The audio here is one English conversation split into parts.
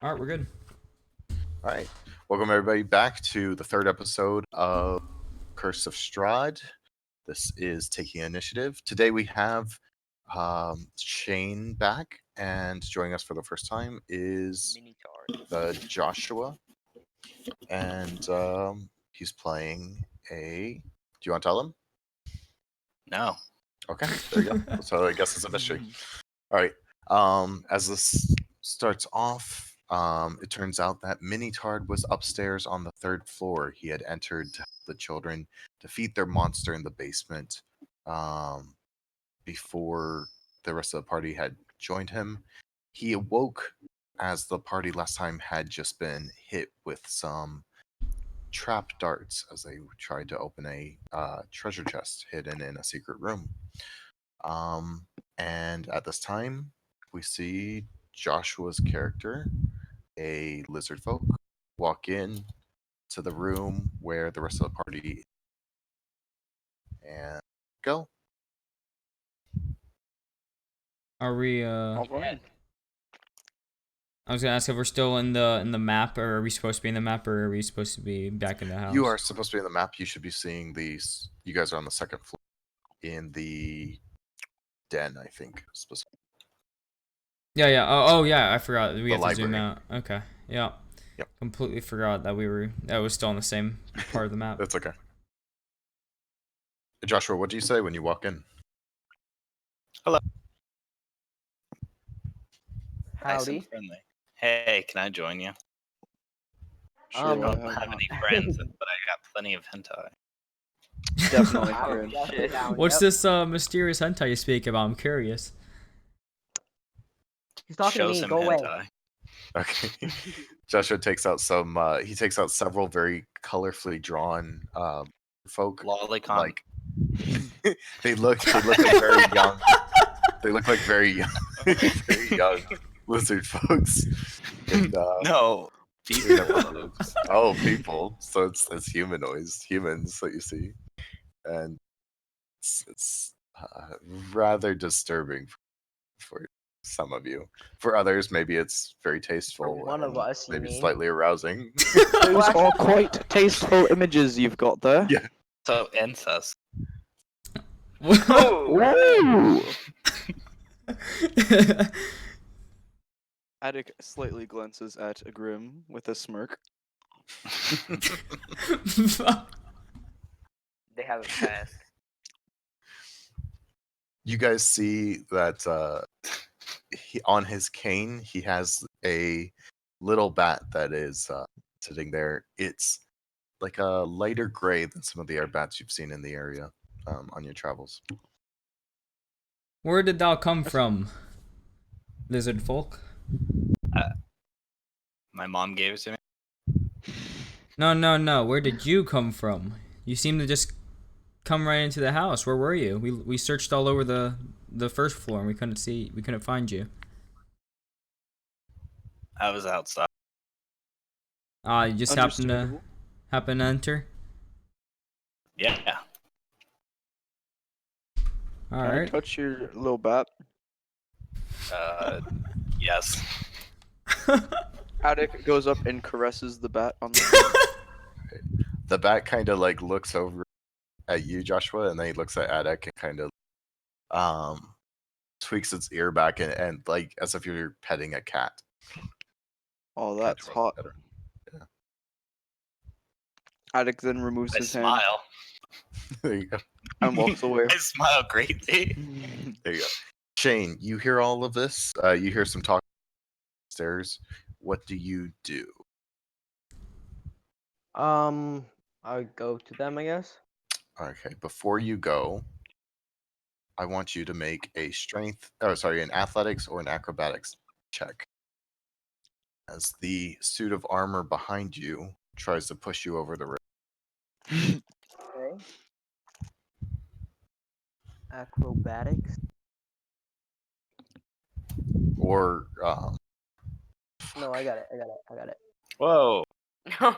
All right, we're good. All right. Welcome, everybody, back to the third episode of Curse of Strahd. This is Taking Initiative. Today we have Shane back, and joining us for the first time is Minitard. Joshua, and he's playing a. Do you want to tell him? No. Okay, there you go. So I guess it's a mystery. All right. As this starts off, it turns out that Minitard was upstairs on the third floor. He had entered to help the children defeat their monster in the basement before the rest of the party had joined him. He awoke as the party last time had just been hit with some trap darts as they tried to open a treasure chest hidden in a secret room. And at this time, we see Joshua's character, a lizard folk, walk in to the room where the rest of the party and go. Are we? All right. I was gonna ask if we're still in the map, or are we supposed to be in the map, or are we supposed to be back in the house? You are supposed to be in the map. You should be seeing these. You guys are on the second floor in the den, I think. Yeah, yeah. Oh, yeah. I forgot. We The have to zoom library. out. Okay. Yeah. Yep. Completely forgot that that was still on the same part of the map. That's okay. Joshua, what do you say when you walk in? Hello. Howdy. Nice and friendly. Hey, can I join you? Sure, I why don't not? have any friends, but I got plenty of hentai. Definitely Oh, Grimm. shit. What's Yep. this mysterious hentai you speak about? I'm curious. He's talking Show to me. some Go away. hentai. Okay. Joshua takes out some. He takes out several very colorfully drawn folk. Lolicon. Like they look like very young. They look like very young lizard folks. And, No. People. oh, people. So it's humans that you see, and it's rather disturbing for some of you. For others, maybe it's very tasteful. For one of and us, you maybe mean? slightly arousing. Those are quite tasteful images you've got there. Yeah. So incest. Ooh. Adak slightly glances at Grimm with a smirk. They haven't passed. You guys see that on his cane he has a little bat that is sitting there. It's like a lighter gray than some of the air bats you've seen in the area on your travels. Where did thou come from, lizard folk? My mom gave it to me. No. Where did you come from? You seem to just come right into the house. Where were you? We searched all over the first floor and we couldn't find you. I was outside. You just happened to enter. Yeah. All Can I right. touch your little bat? Yes. Adak goes up and caresses the bat on the The bat kind of like looks over at you, Joshua, and then he looks at Adak and kind of tweaks its ear back and like as if you're petting a cat. Oh, that's hot. Yeah. Adak then removes I his hand smile. There you go. and walks away. I smile greatly. There you go. Shane, you hear all of this. You hear some talk upstairs. What do you do? I would go to them, I guess. Okay, before you go, I want you to make an athletics or an acrobatics check. As the suit of armor behind you tries to push you over the river. Okay. Acrobatics. Or No, I got it. Whoa. all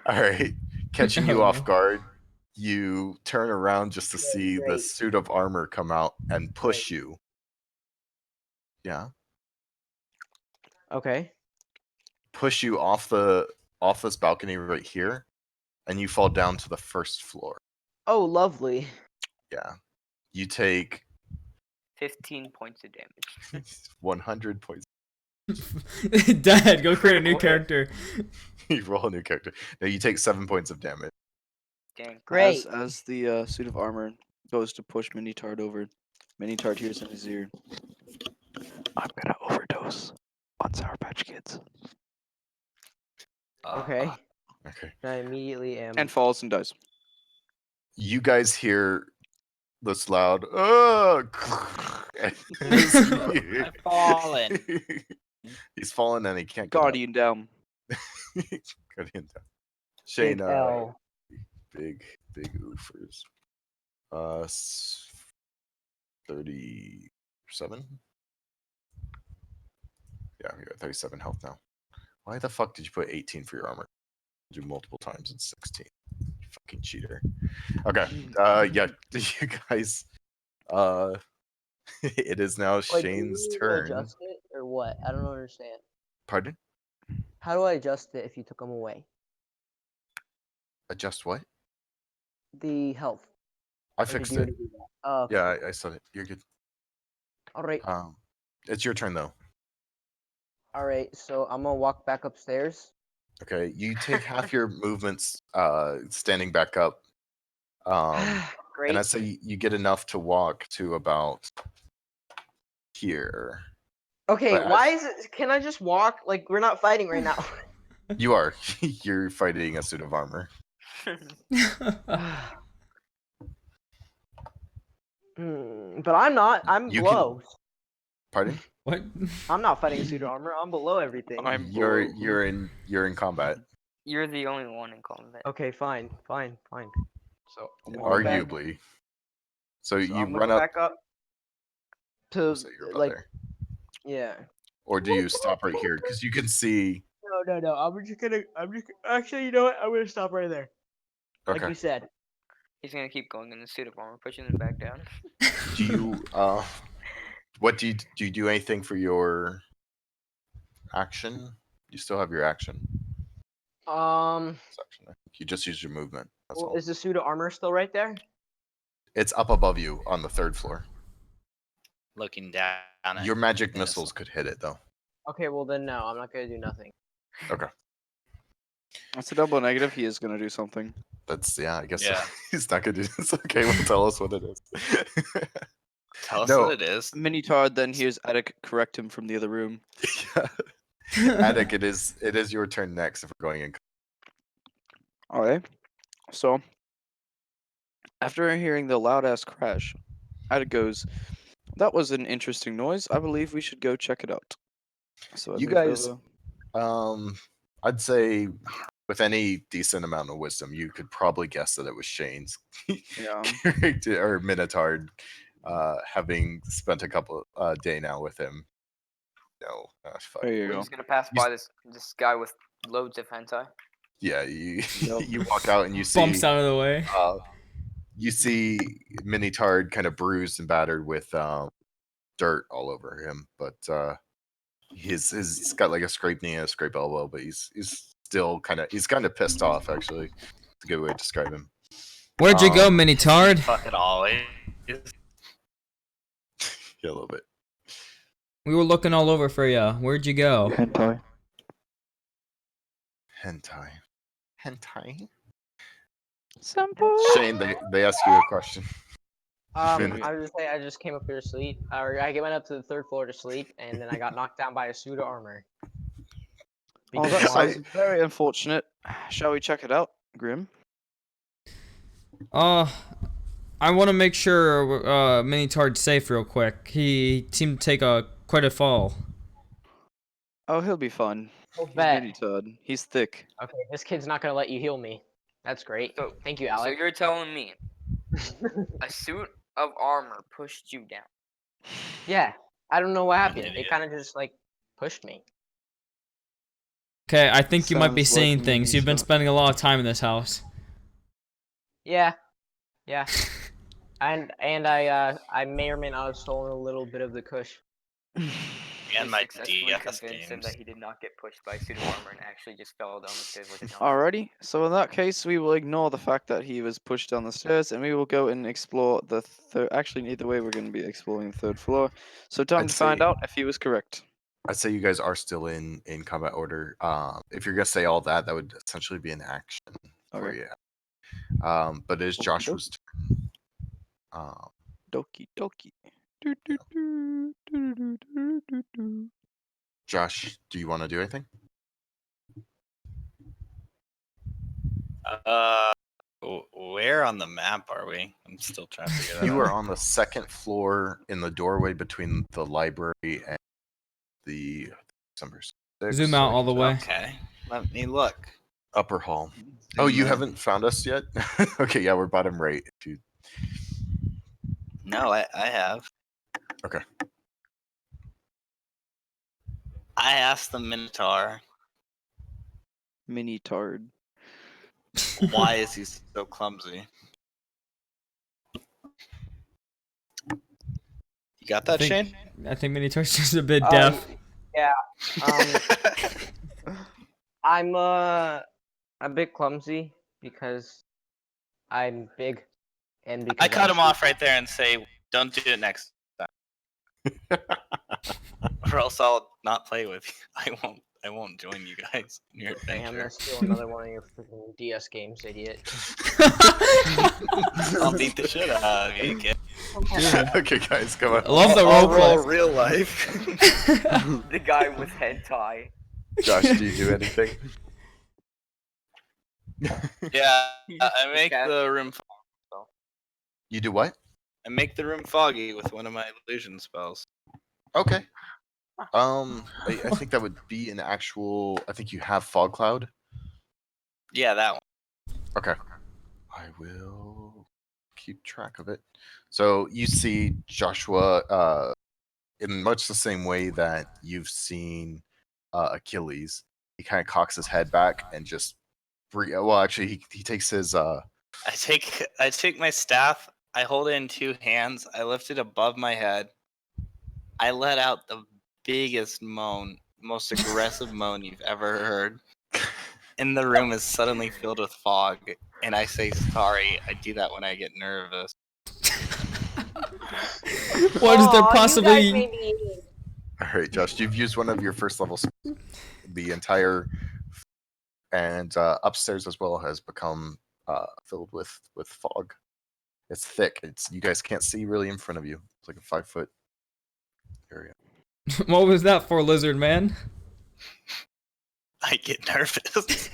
right, catching you Oh, off no. guard, you turn around just to Yeah, see the great. suit of armor come out and push you. Yeah. Okay. push you off this balcony right here, and you fall down to the first floor. Oh, lovely. Yeah. You take 15 points of damage. 100 points. Dad, go create a new Critical hit. character. You roll a new character. No, you take 7 points of damage. Dang. Great. As the suit of armor goes to push Minitard over, Minitard hears in his ear, "I'm gonna overdose on Sour Patch Kids," Okay. Okay. I immediately am. and falls and dies. You guys hear this loud, "Ugh!" I've fallen. He's fallen and he can't get up. Guardian down. Guardian down. Shane, Big L. big oofers. 37. Yeah, you're at 37 health now. Why the fuck did you put 18 for your armor? Do multiple times in 16. You fucking cheater. Okay. Yeah, you guys. It is now Wait, do Shane's you turn. adjust it or what? I don't understand. Pardon? How do I adjust it if you took them away? Adjust what? The health. I Or did fixed you it. already do that? Oh, okay. Yeah, I said it. You're good. All right. It's your turn though. All right. So I'm gonna walk back upstairs. Okay, you take half your movements standing back up. Great. And I say you get enough to walk to about here. Okay. but Why is it? Can I just walk? Like we're not fighting right now. You are. You're fighting a suit of armor. But I'm not. I'm You below. Pardon? What? I'm not fighting a suit of armor. I'm below everything. You're in combat. You're the only one in combat. Okay. Fine. So Arguably. So you I'm gonna run go up. back up to So you're about like there. yeah. Or do you stop right here? Because you can see. No. I'm just actually. You know what? I'm gonna stop right there. Like Okay. you said. He's gonna keep going in the suit of armor, pushing them back down. Do you what do you do anything for your action? You still have your action. Section. I think you just use your movement. That's Well, all. is the suit of armor still right there? It's up above you on the 3rd floor. Looking down. at Your magic this. missiles could hit it though. Okay, well then no, I'm not gonna do nothing. Okay. That's a double negative. He is gonna do something. That's I guess Yeah. he's not gonna do this. Okay, well tell us what it is. Tell us No. what it is. Minitard then hears Adak correct him from the other room. Yeah. Adak, it is your turn next if we're going in. Alright. So after hearing the loud ass crash, Adak goes, "That was an interesting noise. I believe we should go check it out." So as You we guys- further- I'd say with any decent amount of wisdom, you could probably guess that it was Shane's yeah. character or Minitard, having spent a couple day now with him. No, fuck. There you We're go. just gonna pass You by this guy with loads of hentai. Yeah, you Yep. you walk out and you see Bumps out of the way. you see Minitard kind of bruised and battered with dirt all over him, but he's got like a scraped knee and a scraped elbow, but he's still kind of pissed off. Actually, it's a good way to describe him. Where'd you go, Minitard? Fuck it always. Yeah, a little bit. We were looking all over for you. Where'd you go? Hentai. Hentai. Senpai. Shane, they ask you a question. Minute. I was just saying I just came up here to sleep. Or I went up to the 3rd floor to sleep, and then I got knocked down by a suit of armor. Oh, Because that why? sounds very unfortunate. Shall we check it out, Grimm? I want to make sure Minitard's safe real quick. He seemed to take quite a fall. Oh, he'll be fine. Well, He's bet. Minitard. He's thick. Okay, this kid's not gonna let you heal me. That's great. So- Thank you, So Alex. you're telling me a suit of armor pushed you down? Yeah, I don't know what happened. They idiot. kind of just like pushed me. Okay, I think you might be Sounds seeing like things. You've been Minitard. spending a lot of time in this house. Yeah. And I may or may not have stolen a little bit of the kush. And We my successfully DS convinced him games. that he did not get pushed by pseudo armor and actually just fell down the stairs like a dumbass. Alrighty, so in that case, we will ignore the fact that he was pushed down the stairs, and we will go and explore the third. Actually, either way, we're going to be exploring the third floor. So time I'd to find say- out if he was correct. I'd say you guys are still in combat order. If you're gonna say all that, that would essentially be an action for Okay. you. But it is Okie Joshua's turn. Doki doki. Do, do, do, do, do, do, do, do. Josh, do you want to do anything? Where on the map are we? I'm still trying to figure that You out. are on the second floor in the doorway between the library and the number 6. Zoom out all the way. Okay, let me look. Upper hall. Oh, you haven't found us yet? Okay, yeah, we're bottom right. If you No, I have. Okay. I asked the Minotaur, Minitard. why is he so clumsy? You got that, Shane? I think Minitar's just a bit Um, deaf. Yeah. I'm a bit clumsy because I'm big, and because I cut I'm him off right there and say, "Don't do it next time, or else I'll not play with you. I won't join you guys in your Hey, I'm adventure. gonna steal another one of your freaking DS games, idiot. I'll beat the shit out of you, kid. Okay, guys, come on. I love the I'll roleplay. roll real life." The guy with hentai. Josh, do you do anything? Yeah, He I just make cast- the room. You do what? I make the room foggy with one of my illusion spells. Okay. I think that would be an actual. I think you have fog cloud. Yeah, that one. Okay. I will keep track of it. So you see Joshua in much the same way that you've seen Achilles. He kind of cocks his head back and just well, actually, he takes his I take my staff. I hold it in two hands. I lift it above my head. I let out the biggest moan, most aggressive moan you've ever heard. And the room is suddenly filled with fog. And I say sorry. I do that when I get nervous. What is there Aw, possibly? You guys made me eat. All right, Josh, you've used one of your first levels. The entire and upstairs as well has become filled with fog. It's thick. It's you guys can't see really in front of you. It's like a 5-foot area. What was that for, lizard man? I get nervous.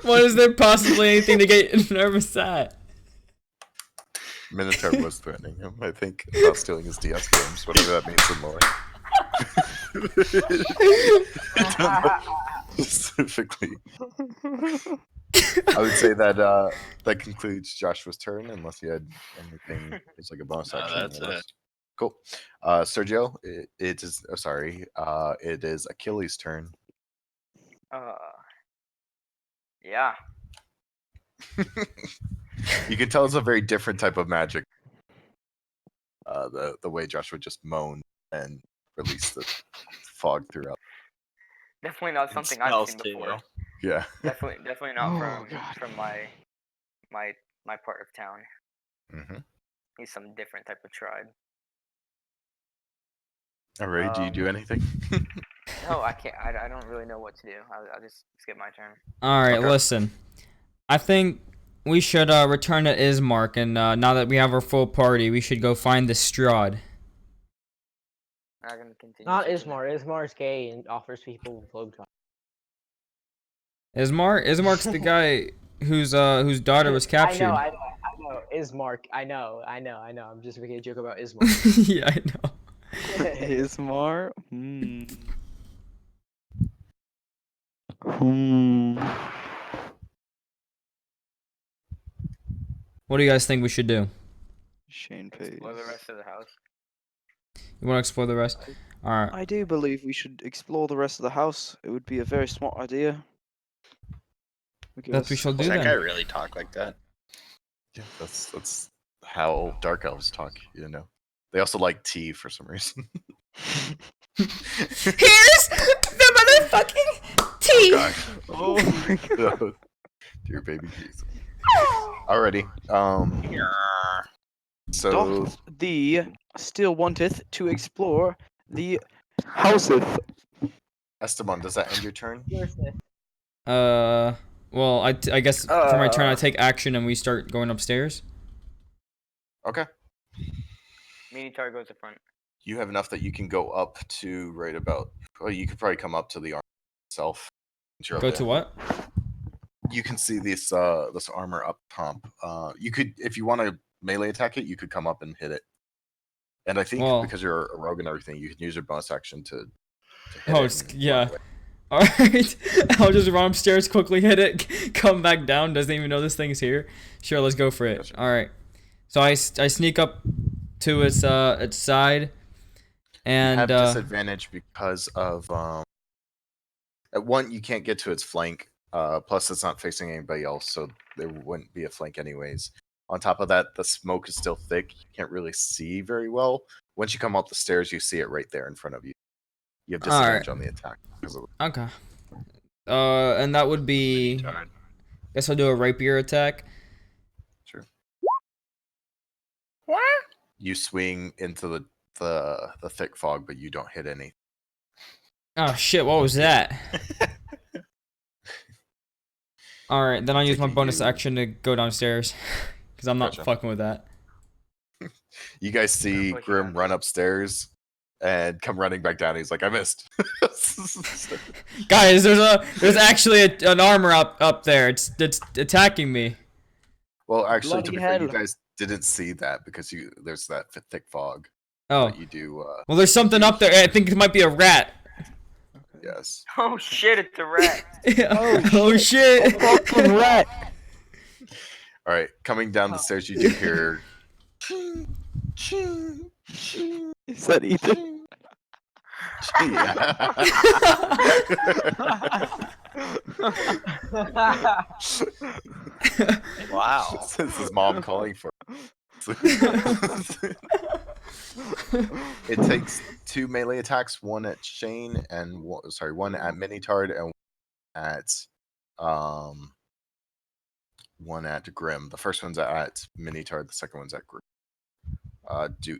What is there possibly anything to get nervous at? Minitard was threatening him, I think, about stealing his DS games, whatever that means in lore. Specifically. I would say that that concludes Joshua's turn, unless you had anything. It's like a bonus No, action. that's or less. it. Cool. Sergio, it is. Oh, sorry. It is Achilles' turn. Yeah. You can tell it's a very different type of magic. The way Joshua just moaned and released the fog throughout. Definitely not It something I've smells seen too. before. Yeah. Definitely not Oh, from God. from my part of town. Mm-hmm. He's some different type of tribe. All right. Do you do anything? No, I can't. I don't really know what to do. I'll just skip my turn. All right, Okay. listen. I think we should return to Ismark, and now that we have our full party, we should go find the Strahd. I'm gonna continue. Not searching Ismar. Ismar's gay and offers people blowjobs. Ismark's the guy whose daughter was captured. I know. Ismark. I know. I'm just making a joke about Ismark. Yeah, I know. Ismar? What do you guys think we should do? Shane it. pays. Explore the rest of the house. You want to explore the rest? All right. I do believe we should explore the rest of the house. It would be a very smart idea. That we shall do Does that guy then. really talk like that? Yeah, that's how dark elves talk. You know. They also like tea for some reason. Here's the motherfucking tea. Oh my god. Dear baby Jesus. Alrighty. So Doth thee still wanteth to explore the houseth? Esteban, does that end your turn? Wordsmith. Well, I guess for my turn, I take action and we start going upstairs. Okay. Minitard goes to front. You have enough that you can go up to right about. Well, you could probably come up to the armor itself. Once you're up Go there. to what? You can see this this armor up top. You could, if you want to melee attack it, you could come up and hit it. And I think Well- because you're a rogue and everything, you can use your bonus action to hit Oh, it it's, and yeah. run away. All right. I'll just run upstairs, quickly hit it, come back down. Doesn't even know this thing's here. Sure, let's go for it. Gotcha. All right. So I sneak up to its side, You and have disadvantage because of at one you can't get to its flank. Plus, it's not facing anybody else, so there wouldn't be a flank anyways. On top of that, the smoke is still thick. You can't really see very well. Once you come up the stairs, you see it right there in front of you. You have Alright. disadvantage on the attack because of okay. And that would be. the Guess I'll do a rapier attack. Sure. You swing into the thick fog, but you don't hit any. Oh shit! What was that? All right, then I'll use my Taking bonus you- action to go downstairs, because I'm not Gotcha. fucking with that. You guys see push you Grimm down. run upstairs and come running back down. He's like, I missed. Guys, there's actually an armor up there. It's attacking me. Well, actually, to Bloody be fair, you hell. guys didn't see that because there's that thick fog. Oh, But you do. well, there's something up there. I think it might be a rat. Yes. Oh shit, it's a rat. Oh shit! Fucking rat! All right, coming down the stairs, you do hear. Is that Ethan? Yeah. Wow. It's his mom calling for. It takes 2 melee attacks, one at Shane and one at Minitard and one at Grimm. The first one's at Minitard, the second one's at Grimm. Do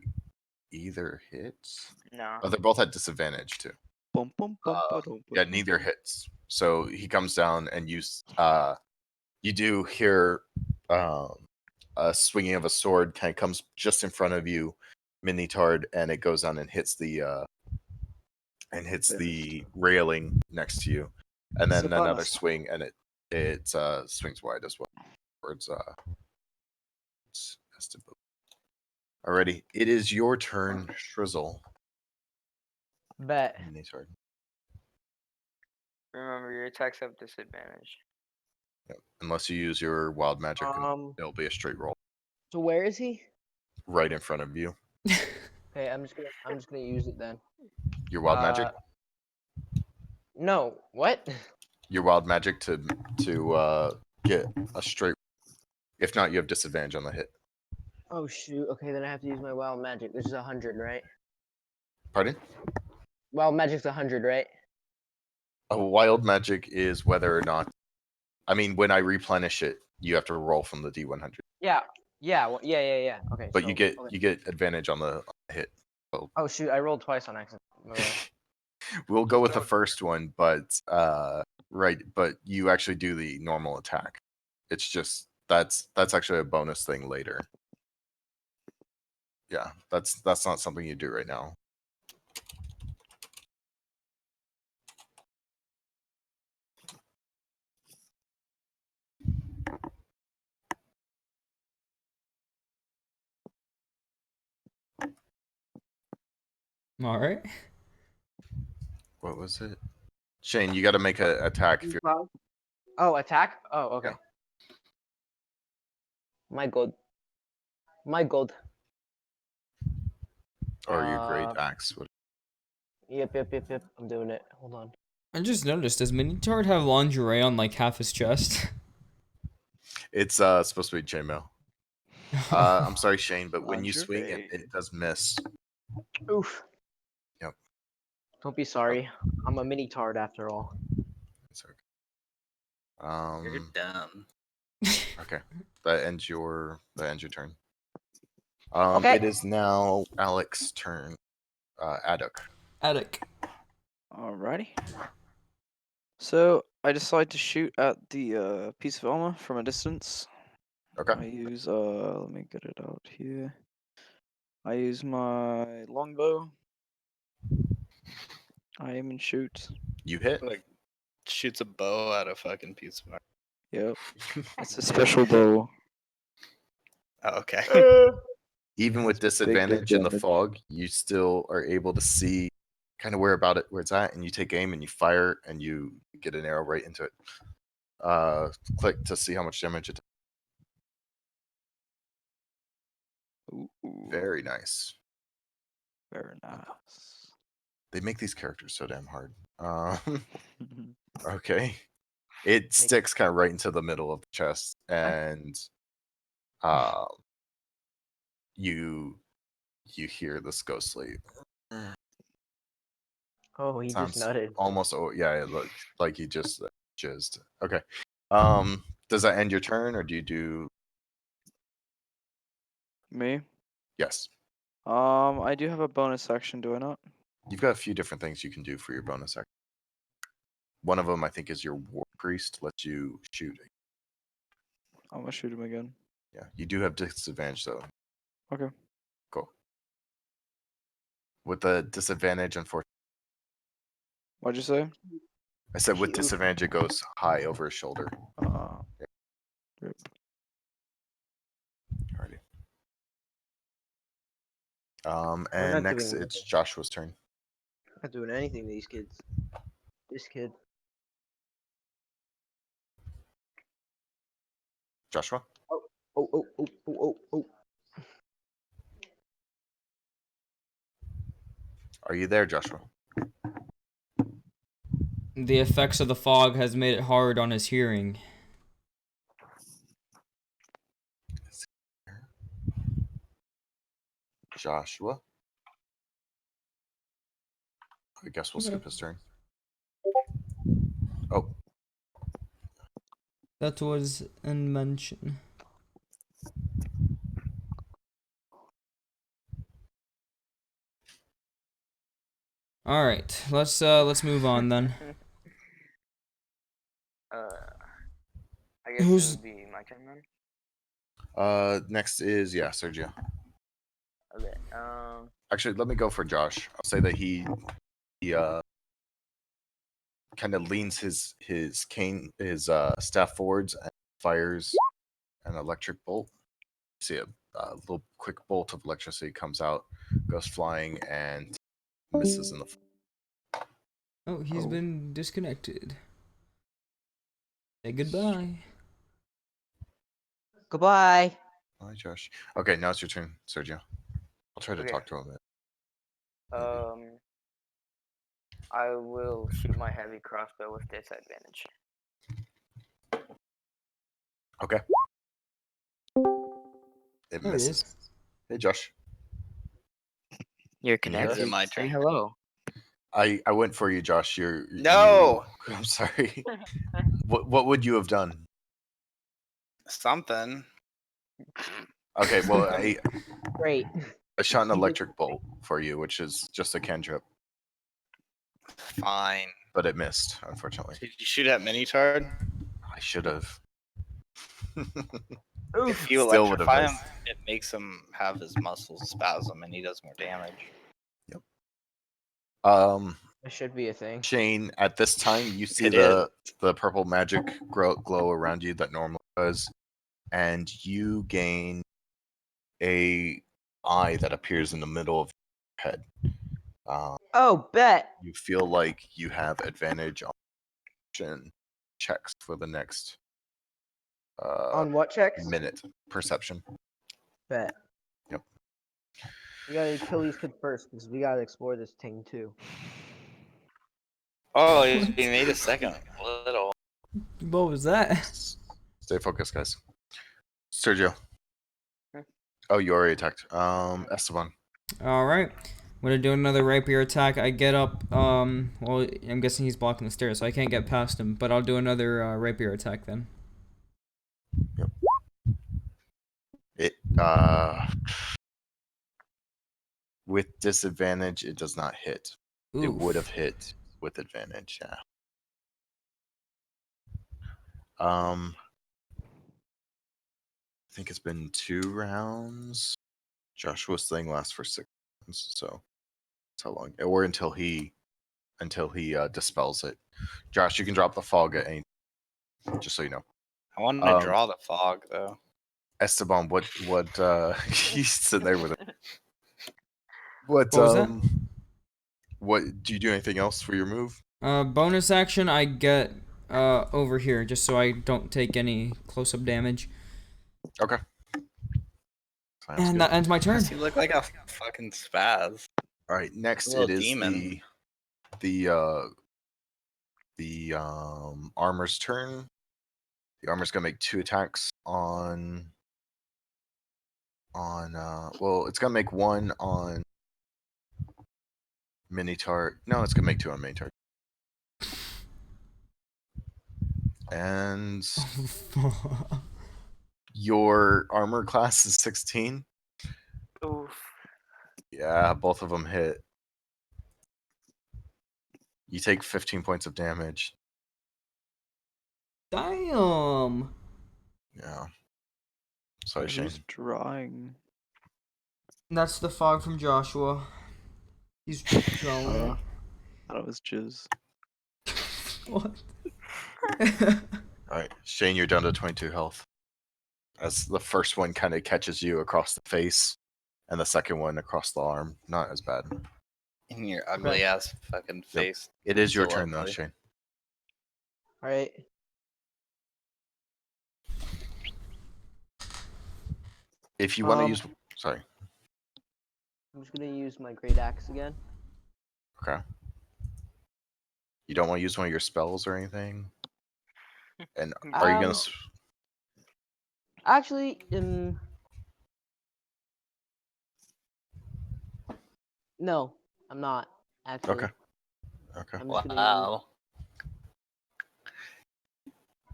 either hits? No. Oh, they're both at disadvantage too. Bum, bum, bum, ba-dum, Yeah, ba-dum. neither hits. So he comes down and you do hear a swinging of a sword kind of comes just in front of you, Minitard, and it goes on and hits the railing next to you, and then another Surprise. swing, and it swings wide as well. Towards Esteban. Alrighty, it is your turn, Shrizzle. Bet. Minitard. Remember, your attacks have disadvantage. Yep. Unless you use your wild magic, and it'll be a straight roll So where is he? right in front of you. Okay, I'm just gonna use it then. Your wild magic. No, what? Your wild magic to get a straight. If not, you have disadvantage on the hit. Oh shoot. Okay, then I have to use my wild magic. This is 100, right? Pardon? Wild magic's 100, right? A wild magic is whether or not. I mean, when I replenish it, you have to roll from the D100. Yeah. Yeah. Yeah. Okay. But so- you get okay. advantage on the hit. Oh shoot! I rolled twice on accident. My bad. We'll go with the first one, but right. But you actually do the normal attack. It's just that's actually a bonus thing later. Yeah, that's not something you do right now. All right. What was it? Shane, you got to make an attack if you're. Oh, attack? Oh, okay. Yeah. My god. My god. Or your great Uh, axe. Yep. I'm doing it. Hold on. I just noticed, does Minitard have lingerie on like half his chest? It's supposed to be chainmail. I'm sorry, Shane, but when you swing, Lingerie. it does miss. Oof. Don't be sorry. I'm a Minitard after all. It's okay. You're dumb. Okay. That ends your turn. Okay. It is now Alex's turn. Adak. Adak. Alrighty. So I decide to shoot at the piece of armor from a distance. Okay. I use let me get it out here. I use my longbow. I aim and shoot. You hit. Like shoots a bow at a fucking piece of art. Yep. It's a special bow. Oh, okay. Even with disadvantage in the fog, you still are able to see kind of where it's at, and you take aim and you fire and you get an arrow right into it. Click to see how much damage it does. Ooh, Very nice. very nice. They make these characters so damn hard. Okay. It sticks kind of right into the middle of the chest, and you hear this ghostly. Oh, he just Sounds nutted. almost. Oh yeah, it looked like he just jizzed. Okay. Does that end your turn, or do you do? Me? Yes. I do have a bonus action, do I not? You've got a few different things you can do for your bonus action. One of them, I think, is your war priest lets you shoot. I'm gonna shoot him again. Yeah, you do have disadvantage though. Okay. Cool. With the disadvantage, unfortunately, What'd you say? I said with Cute. disadvantage it goes high over his shoulder. Rip. Alrighty. not And next doing it's Joshua's turn. Not doing anything to these kids. This kid. Joshua? Oh, oh, oh, oh, oh, oh. Are you there, Joshua? The effects of the fog has made it hard on his hearing. Joshua? I guess we'll skip his turn. Oh, That was an mention. All right, let's move on then. I guess Who's- it would be my turn then. next is Sergio. Okay. Actually, let me go for Josh. I'll say that he kind of leans his staff forwards and fires an electric bolt. See a little quick bolt of electricity comes out, goes flying, and misses in the. Oh, he's Oh. been disconnected. Say goodbye. Goodbye. Hi, Josh. Okay, now it's your turn, Sergio. I'll try to Okay. talk to him a bit. I will shoot my heavy crossbow with disadvantage. Okay. It There it misses. is. Hey, Josh. You're Can you hear us? Is it my Say turn? hello. I went for you, Josh. No! I'm sorry. What would you have done? Something. Okay, well, I Great. shot an electric bolt for you, which is just a cantrip, Fine. but it missed, unfortunately. Did you shoot at Minitard? I should have. If you Still would've electrify him, missed. it makes him have his muscles spasm and he does more damage. That should be a thing. Shane, at this time, you see It the purple magic glow around you that normally does, and you gain a eye that appears in the middle of your head. Oh, bet. You feel like you have advantage on perception checks for the next On what checks? minute. Perception. Bet. Yep. We gotta kill these kids first because we gotta explore this thing too. Oh, he made a second little. What was that? Stay focused, guys. Sergio. Hmm? Oh, you already attacked. Esteban. All right. I'm gonna do another rapier attack. I get up. Well, I'm guessing he's blocking the stairs, so I can't get past him. But I'll do another rapier attack then. It with disadvantage, it does not hit. It would have Oof. hit with advantage. Yeah. I think it's been 2 rounds. Joshua's thing lasts for 6 rounds, so that's how long, or until he dispels it. Josh, you can drop the fog at any, just so you know. I wanted to draw the fog though. Esteban, what he's sitting there with it. What was that? What do you do anything else for your move? Bonus action, I get over here just so I don't take any close-up damage. Okay. Sounds And good. that ends my turn. You look like a fucking spaz. All right, next Little it is demon. the armor's turn. The armor's gonna make 2 attacks on well, it's gonna make 1 on Minitard. No, it's gonna make 2 on Minitard. And your armor class is 16. Oof. Yeah, both of them hit. You take 15 points of damage. Damn. Yeah. Sorry, Shane. Who's drawing? That's the fog from Joshua. He's drawing. Thought it was jizz. What? All right, Shane, you're down to 22 health. As the first one kind of catches you across the face, and the second one across the arm. Not as bad. In your ugly ass fucking face. It is your So turn, though, ugly. Shane. Alright. If you want to Um, use, sorry. I'm just gonna use my great axe again. Okay. You don't want to use one of your spells or anything. And are you gonna? Um, Actually, no, I'm not. Actually, Okay. Okay. I'm just gonna use. Wow.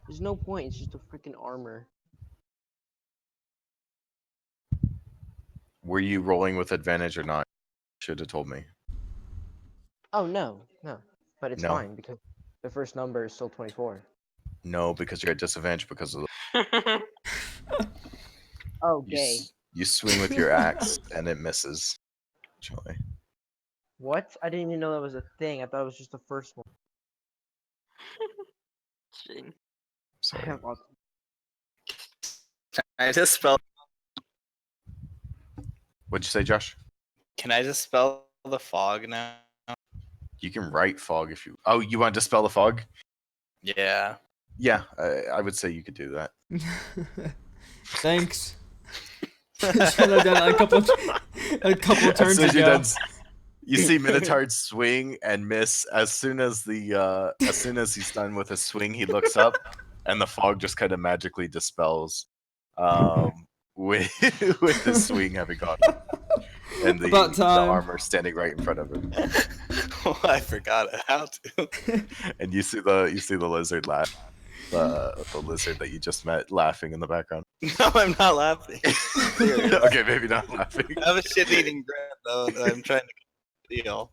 There's no point. It's just a freaking armor. Were you rolling with advantage or not? Should have told me. Oh no, no, but it's No. fine because the first number is still 24. No, because you're at disadvantage because of the, Oh, you, gay. you swing with your axe and it misses. Actually. What? I didn't even know that was a thing. I thought it was just the first one. Shane. I Sorry. have lots. I just spell. What'd you say, Josh? Can I just spell the fog now? You can write fog if you. Oh, you want to dispel the fog? Yeah. Yeah, I would say you could do that. Thanks. Should have done it a couple As turns soon as you're ago. done, you see Minitard swing and miss. As soon as he's done with his swing, he looks up, and the fog just kind of magically dispels. With his swing having gone, and the About time. armor standing right in front of him, Oh, I forgot how to. and you see the lizard laugh, the lizard that you just met laughing in the background. No, I'm not laughing. Serious. Okay, maybe not laughing. I have a shit-eating grin though that I'm trying to deal.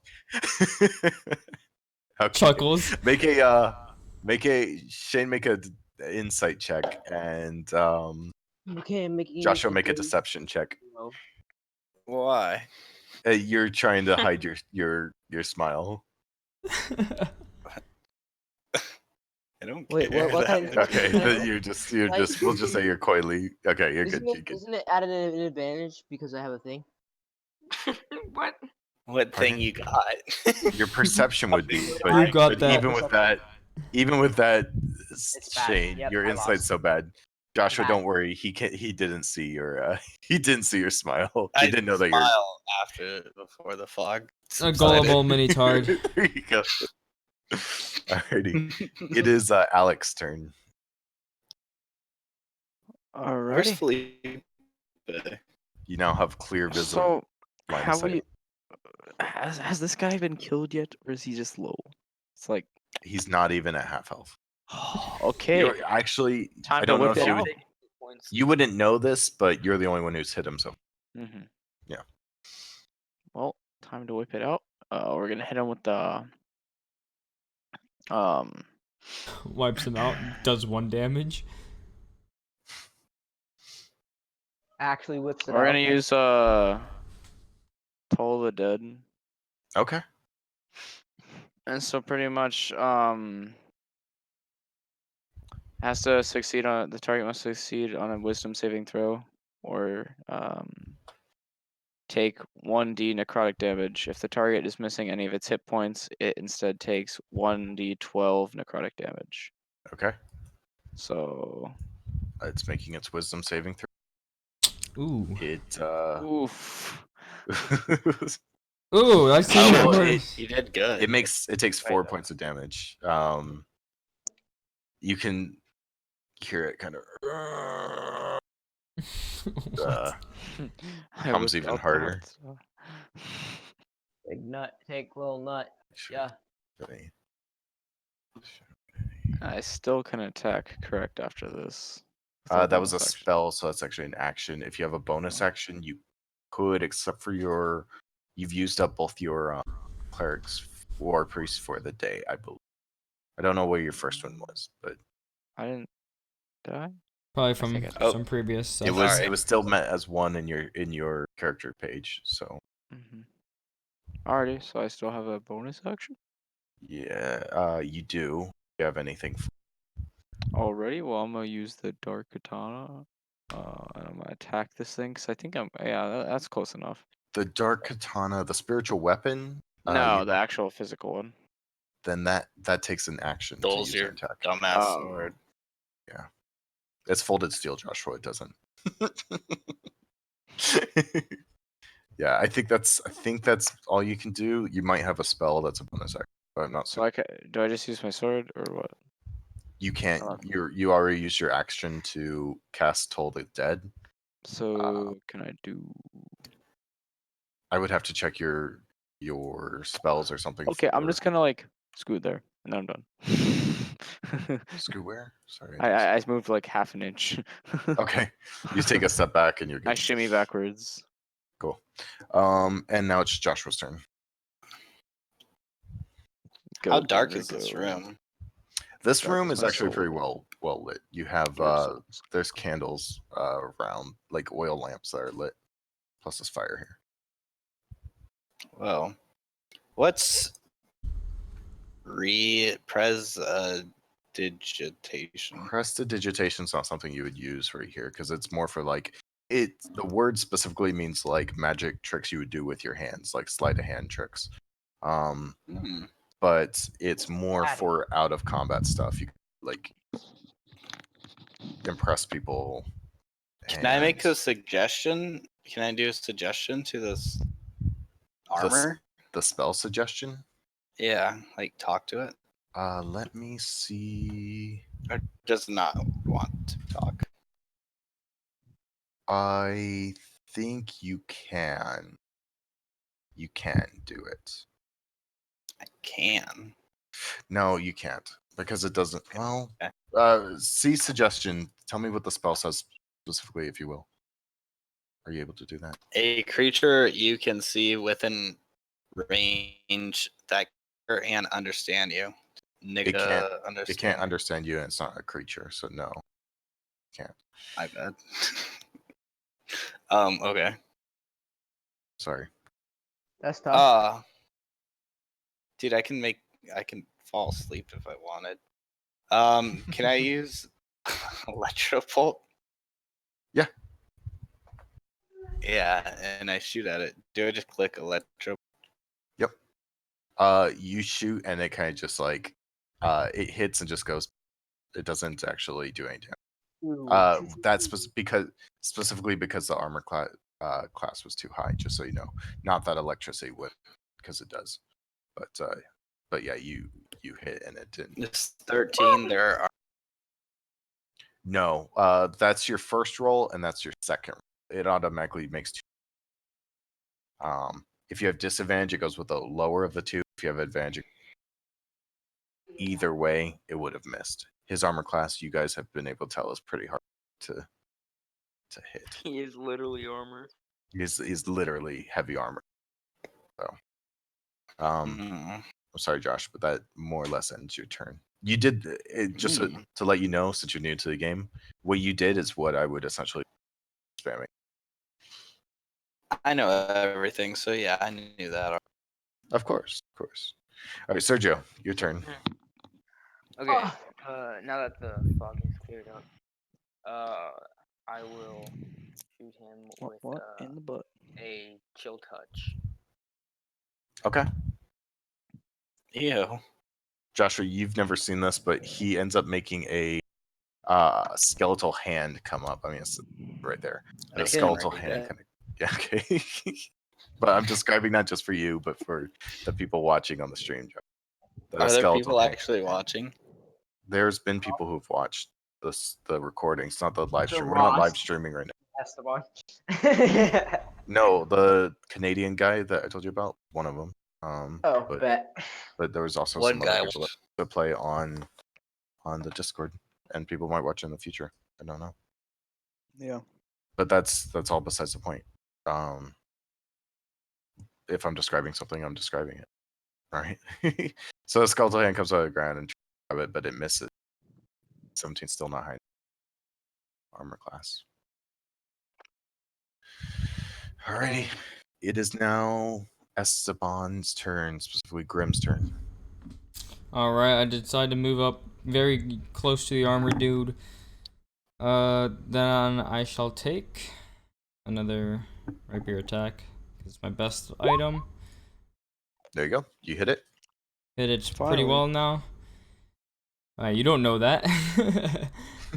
Okay. Chuckles. Make a insight check, and Okay, I'm making. Joshua make a deception check. Why? You're trying to hide your smile. I don't Wait, care. what kind that of- much. Okay, we'll just say you're coyly. Okay, you're good. Isn't it, isn't it added an advantage because I have a thing? What? What thing you got? Your perception would be, You but, got but that. even with that, It's bad. Shane, Yep, your I insight's lost. so bad. Joshua, Bad. don't worry. He didn't see your he didn't see your smile. I He didn't know that you're. smile before the fog. A gullible Minitard. There you go. Alrighty, it is Alex's turn. Where's Alrighty. Felipe? You now have clear visible So, line of have sight. we has this guy been killed yet, or is he just low? It's like, He's not even at half health. okay, You're actually, time I to don't know whip if it you out. would, you wouldn't know this, but you're the only one who's hit him. So Mm-hmm. Yeah. Well, time to whip it out. We're gonna hit him with the um. Wipes him out. Does 1 damage. Actually whips it We're out. gonna use Toll the Dead, okay. and so pretty much has to succeed on the target must succeed on a Wisdom saving throw, or take 1d necrotic damage. If the target is missing any of its hit points, it instead takes 1d12 necrotic damage. Okay. So It's making its wisdom saving throw. Ooh. It oof. Ooh, that's even well, worse. You did good. it takes 4 points of damage. You can hear it kind of What? I comes whipped even out the harder. hot stuff. Big nut, take little nut. Yeah. I still can attack correct after this. That was a spell, so that's actually an action. If you have a bonus action, you could, except for you've used up both your clerics or priests for the day, I believe. I don't know what your first one was, but I didn't. Did I? Probably think from I some previous it session. was it was still met as 1 in your character page. So Alrighty, so I still have a bonus action. yeah, you do. You have anything? Alrighty, well I'm gonna use the dark katana, and I'm gonna attack this thing. Cause I think that's close enough. The dark katana, the spiritual weapon. No, the actual physical one. Then that takes an action to Dole's use an your attack. dumbass Oh. sword. Yeah, it's folded steel, Joshua. It doesn't. Yeah, I think that's all you can do. You might have a spell that's a bonus action, but I'm not So certain. do I just use my sword or what? You can't. You already used your action to cast Toll the Dead. So can I do? I would have to check your spells or something. Okay, I'm just gonna like scoot there, and then I'm done. Scoot where? Sorry. I moved like half an inch. Okay, you take a step back and you're good. I shimmy backwards. Cool. And now it's Joshua's turn. How dark is this room? This Dark room as is my actually pretty soul. well lit. You have Your souls. there's candles around, like oil lamps that are lit, plus this fire here. Well, what's digitation? Prestidigitation is not something you would use right here because it's more for like the word specifically means like magic tricks you would do with your hands, like sleight of hand tricks. But it's more for out of combat stuff. You like impress people. Can I make a suggestion? Can I do a suggestion to this armor? The spell suggestion? Yeah, like talk to it. Let me see. Or does not want to talk. I think you can. You can do it. I can. No, you can't because it doesn't. Well, Okay. see suggestion. Tell me what the spell says specifically, if you will. Are you able to do that? A creature you can see within range that and understand you. It can't understand you, and it's not a creature, so no, can't. My bad. Okay. Sorry. That's tough. Dude, I can fall asleep if I wanted. Can I use electrobolt? Yeah. Yeah, and I shoot at it. Do I just click electro? Yep. You shoot, and it kind of just like, it hits and just goes. It doesn't actually do anything. That's specifically because the armor class was too high. Just so you know, not that electricity would, because it does. But yeah, you hit and it didn't. It's 13. There are No, that's your first roll and that's your second. It automatically makes 2. If you have disadvantage, it goes with the lower of the two. If you have advantage, either way, it would have missed. His armor class, you guys have been able to tell, is pretty hard to hit. He is literally armor. He's literally heavy armor. So, I'm sorry, Josh, but that more or less ends your turn. You did it, just to let you know, since you're new to the game, what you did is what I would essentially spamming. I know everything, so yeah, I knew that. Of course. All right, Sergio, your turn. Okay. Now that the fog is cleared up, I will shoot him with What in the butt? a chill touch. Okay. Ew. Joshua, you've never seen this, but he ends up making a skeletal hand come up. I mean, it's right there. I A can skeletal read hand that. kind of. Yeah, okay. But I'm describing not just for you, but for the people watching on the stream. Are there skeletal people hand. actually watching? There's been people who've watched the recordings, not the live So stream. We're not live Ross- streaming right now. That's the one. No, the Canadian guy that I told you about, one of them. Oh, but, bet. but there was also One some guy other people watched. that play on the Discord, and people might watch in the future. I don't know. Yeah. But that's all besides the point. If I'm describing something, I'm describing it. All right. So a skeletal hand comes out of the ground and grab it, but it misses. 17 still not high armor class. Alrighty. It is now Esteban's turn, specifically Grimm's turn. Alright, I decided to move up very close to the armor dude. Then I shall take another rapier attack. It's my best item. There you go. You hit it. Hit it pretty Finally. well now. You don't know that.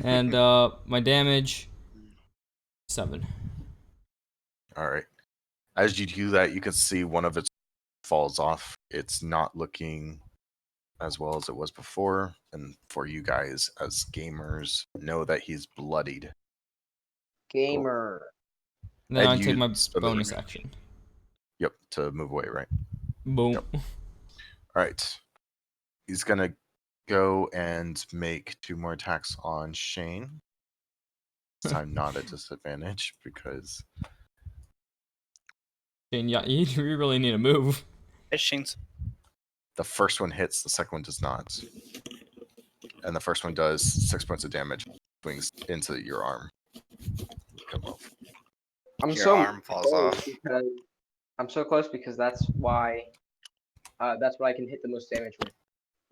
And my damage 7. All right. As you do that, you can see one of its falls off. It's not looking as well as it was before. And for you guys as gamers, know that he's bloodied. Gamer. Then And I take you my spend the bonus remaining- action. Yep, to move away, right? Boom. Yep. All right. He's going to go and make 2 more attacks on Shane. This time not at disadvantage because Shane, yeah, you really need to move. Fishings. the first one hits, the second one does not. And the first one does 6 points of damage, swings into your arm. Come on. I'm Your so arm falls close off. because I'm so close because that's why. That's what I can hit the most damage with.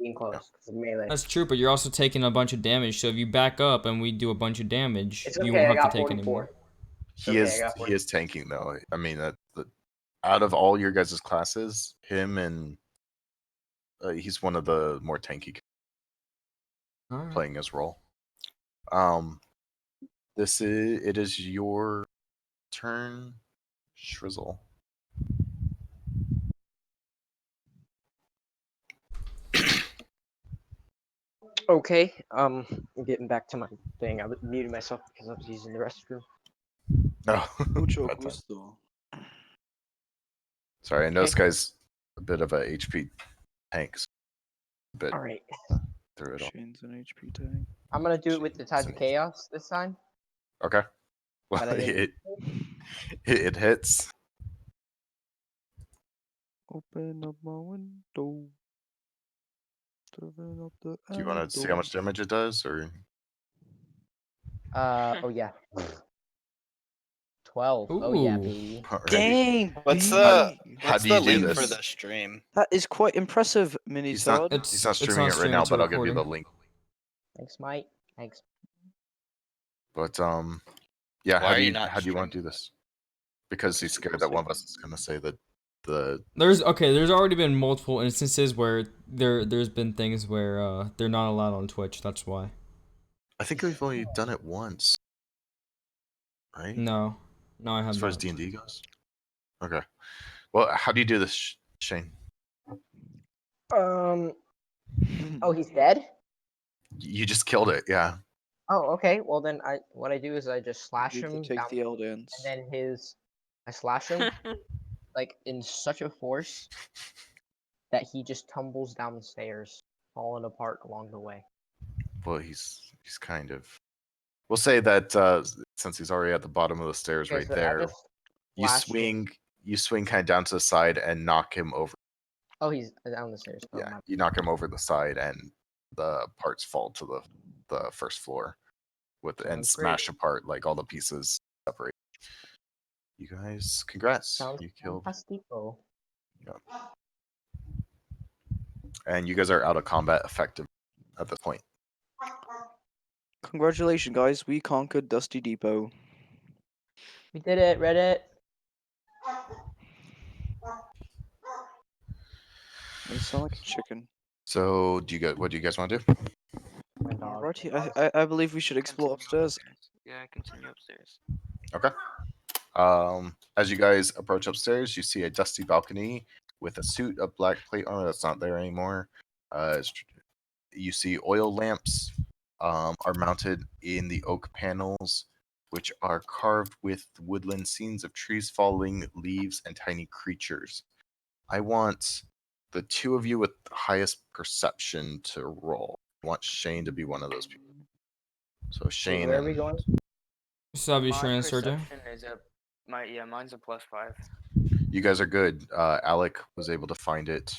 Being close because of melee. That's true, but you're also taking a bunch of damage. So if you back up and we do a bunch of damage, It's you okay. I won't have got to take any 44. more. He is tanking though. I mean, out of all your guys' classes, him and he's one of the more tanky Alright. playing his role. It is your turn, Shrizzle. Okay. I'm getting back to my thing. I muted myself because I was using the restroom. No, Mucho about that. gusto. Sorry, I know this Okay. guy's a bit of a HP tank, so a bit All right. through it all. Shane's an HP tank. I'm gonna do it with the Tides of Chaos this time. Okay. Well, But I didn't. it hits. Open up my window. Turn up the Do you want to see how much damage it does, or? Oh yeah. 12. Oh yeah, Ooh. baby. Alrighty. Dang! What's B. the How what's do you the do link this? for the stream? That is quite impressive, He's not. Minitard. He's not It's streaming it right now, it's a but I'll give you the recording. link. Thanks, Mike. Thanks. But yeah. Why are you not How do you want to streaming do this? Because he's scared that one of us is gonna say that the There's already been multiple instances where there's been things where they're not allowed on Twitch. That's why. I think we've only done it once, right? No, I have As far as not. D&D goes. Okay. Well, how do you do this, Shane? Oh, he's dead. You just killed it. Yeah. Oh, okay. Well then, what I do is I just slash You him can take down, the Eldans. and then I slash him, like in such a force that he just tumbles down the stairs, falling apart along the way. Well, he's kind of. We'll say that since he's already at the bottom of the stairs Okay, right so I there, just you flashed swing kind of down to the side and knock him over. Oh, he's down the stairs. Oh, Yeah, my. you knock him over the side, and the parts fall to the first floor, and Sounds smash great. apart like all the pieces separate. You guys, congrats! Sounds You killed, fantastico. and you guys are out of combat effective at this point. Congratulations, guys. We conquered Dusty Depot. We did it, Reddit. You sound like a chicken. So, what do you guys want to do? My dog. Alrighty, I believe we should explore Continue upstairs. Yeah, continue upstairs. Okay. As you guys approach upstairs, you see a dusty balcony with a suit of black plate armor that's not there anymore. You see oil lamps are mounted in the oak panels, which are carved with woodland scenes of trees falling, leaves, and tiny creatures. I want the two of you with the highest perception to roll. I want Shane to be one of those people. So Shane, Where are we going? So be My Shane and Sergio. perception is mine's a +5. you guys are good. Alec was able to find it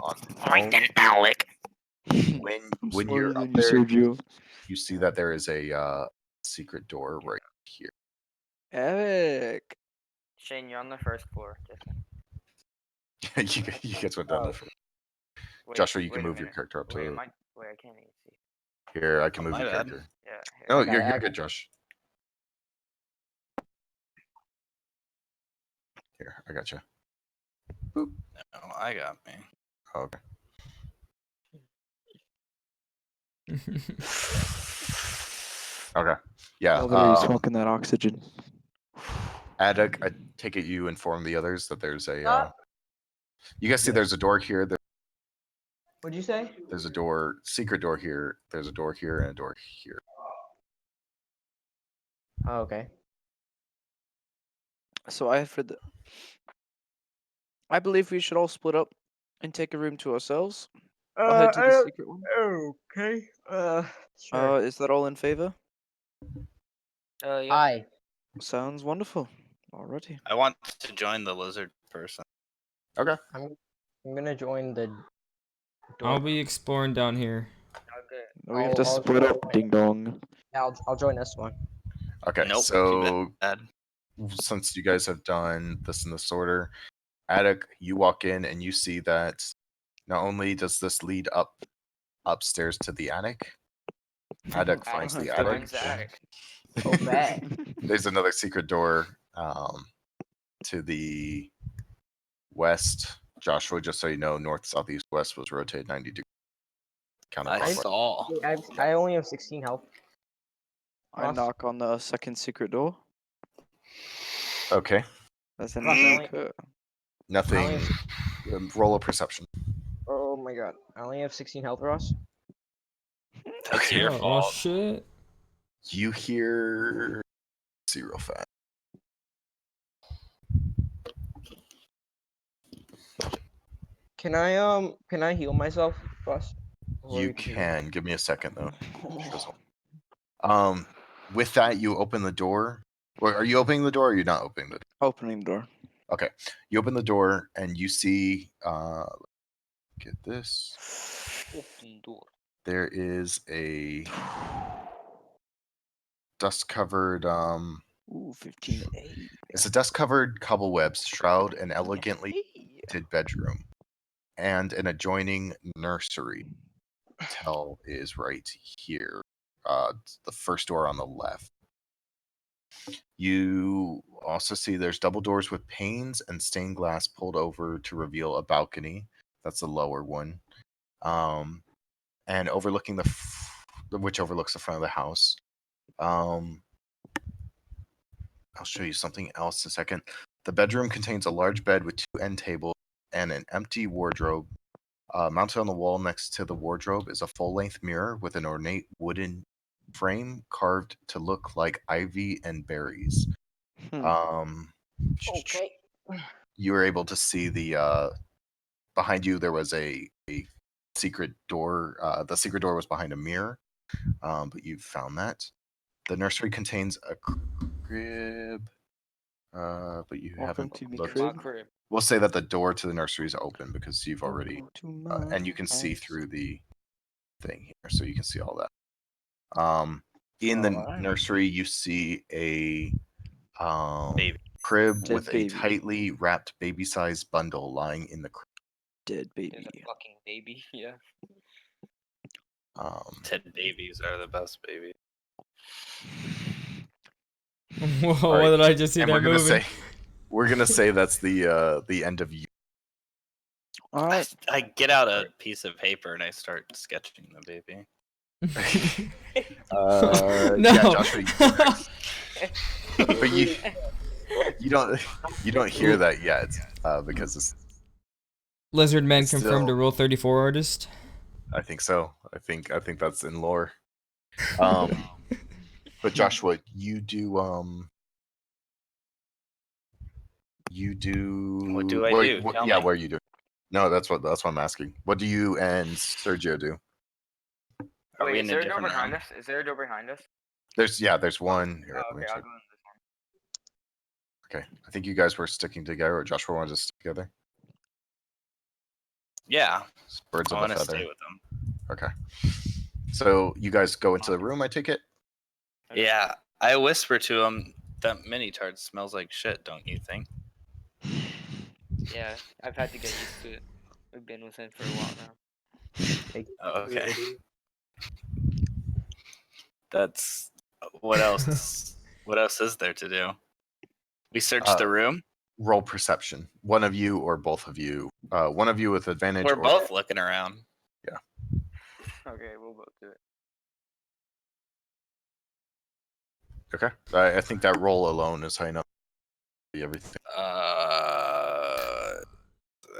on Alec. when you're up there, Sergio. you see that there is a secret door right here. Epic. Shane, you're on the first floor. you guys went down Oh. there. For Wait, Joshua, you can wait a move your minute. character up to Wait, I can't even see. here. I can Oh, move my your bad. character. Yeah. Here. No, Okay, you're I- good, Josh. Here, I got you. No, I got me. Okay. Okay. Yeah. Oh, there he's smoking that oxygen. Adak, I take it you inform the others that there's a. Stop. You guys see there's a door here. What'd you say? There's a door, secret door here. There's a door here and a door here. Oh, okay. So I believe we should all split up and take a room to ourselves. I'll head to the secret one. Okay. Sure. Is that all in favor? Yeah. Hi. Sounds wonderful. Alrighty. I want to join the lizard person. Okay. I'm gonna join the. I'll door. be exploring down here. Okay. We have to I'll split join- up, ding dong. Yeah, I'll join this one. Okay. Nope. So too bad. since you guys have done this in this order, Adak, you walk in and you see that not only does this lead upstairs to the attic, Adak finds the attic. Finds the attic. Oh, bet. There's another secret door to the west. Joshua, just so you know, north, south, east, west was rotated 90 degrees. I Counterclockwise. saw. I only have 16 health. I Ross? knock on the second secret door. Okay. That's an Ross, I only- occur. Nothing. Roll a perception. Oh my god. I only have 16 health, Ross. That's your Oh fault. shit. You hear. See real fast. Can I heal myself, Ross? Before You we continue? can. Give me a second, though. Shrizzle. With that, you open the door. Or are you opening the door or are you not opening the door? Opening the door. Okay. You open the door and you see. Get this. Open door. There is a dust covered. Ooh, 15 and 8. It's a dust covered cobwebs shroud an elegantly painted bedroom and an adjoining nursery. Tell is right here. The first door on the left. You also see there's double doors with panes and stained glass pulled over to reveal a balcony. That's the lower one. And overlooking which overlooks the front of the house. I'll show you something else in a second. The bedroom contains a large bed with 2 end tables and an empty wardrobe. Mounted on the wall next to the wardrobe is a full-length mirror with an ornate wooden frame carved to look like ivy and berries. Hmm. Um, Okay. you were able to see the behind you. There was a secret door. The secret door was behind a mirror, but you found that. The nursery contains a crib, but you Welcome haven't to the looked. My crib. crib. We'll say that the door to the nursery is open because you've already, Welcome to my and you can see house. through the thing here, so you can see all that. In the Alright. nursery, you see a Baby. crib Dead with baby. a tightly wrapped baby-sized bundle lying in the crib. Dead There's baby. a fucking baby. Yeah. Dead babies are the best babies. Whoa, All what right, did I just see and that movie? we're gonna say that's the end of you. Alright. I get out a piece of paper and I start sketching the baby. No. Yeah, Joshua, you go next. But you don't hear that yet because it's, Lizard Man It's confirmed a still- Rule 34 artist. I think so. I think that's in lore. But Joshua, you do What do I do? Tell yeah, me. what are you doing? No, that's what I'm asking. What do you and Sergio do? Are we Wait, in is a there a door different behind room? us? Is there a door behind us? There's one here. Oh, Let me okay, I'll check. go in this one. Okay, I think you guys were sticking together, or Joshua wanted to stick together. Yeah, It's birds I of a want to feather. stay with them. Okay. So you guys go into the room, I take it? Yeah, I whisper to him, that Minitard smells like shit, don't you think? Yeah, I've had to get used to it. We've been with him for a while now. Oh, okay. That's what else? What else is there to do? We searched the room. Roll perception. One of you or both of you. One of you with advantage. We're or both looking around. Okay, we'll both do it. Okay. I think that roll alone is high enough. Everything.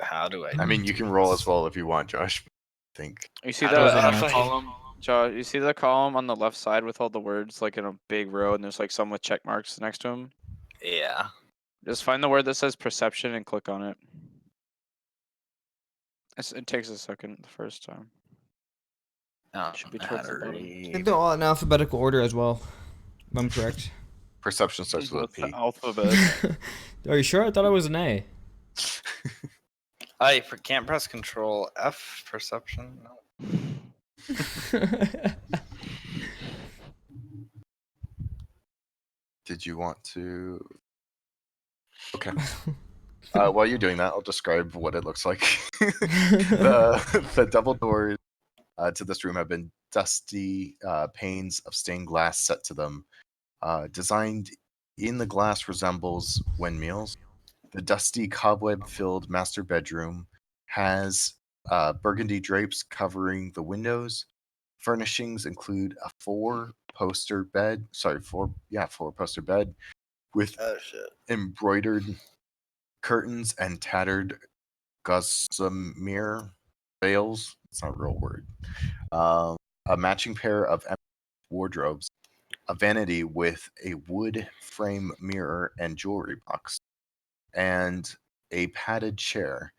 How do I? I mean, you do can roll this? as well if you want, Josh. I think. You see How do that I- column? Josh, you see the column on the left side with all the words like in a big row, and there's like some with check marks next to them. Yeah. Just find the word that says perception and click on it. It takes a second the first time. Oh, Should be how towards to the bottom. I read. think they're all in alphabetical order as well. If I'm correct. Perception starts with a What's the P. alphabet? Are you sure? I thought it was an A. I can't press Control F. Perception. No. Did you want to? Okay. While you're doing that, I'll describe what it looks like. the double doors to this room have been dusty panes of stained glass set to them. Designed in the glass resembles windmills. The dusty cobweb-filled master bedroom has burgundy drapes covering the windows. Furnishings include a four-poster bed with Oh shit. embroidered curtains and tattered gossamer veils. It's not a real word. A matching pair of wardrobes, a vanity with a wood frame mirror and jewelry box, and a padded chair.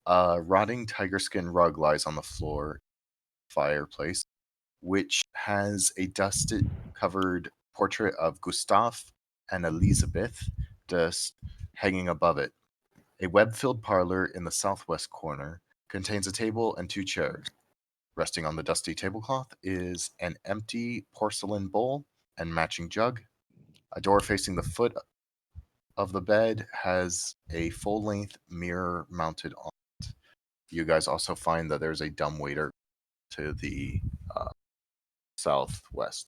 A rotting tiger skin rug lies on the floor fireplace, which has a dusted covered portrait of Gustav and Elizabeth just hanging above it. A web-filled parlor in the southwest corner contains a table and two chairs. Resting on the dusty tablecloth is an empty porcelain bowl and matching jug. A door facing the foot of the bed has a full-length mirror mounted on it. You guys also find that there's a dumbwaiter to the southwest.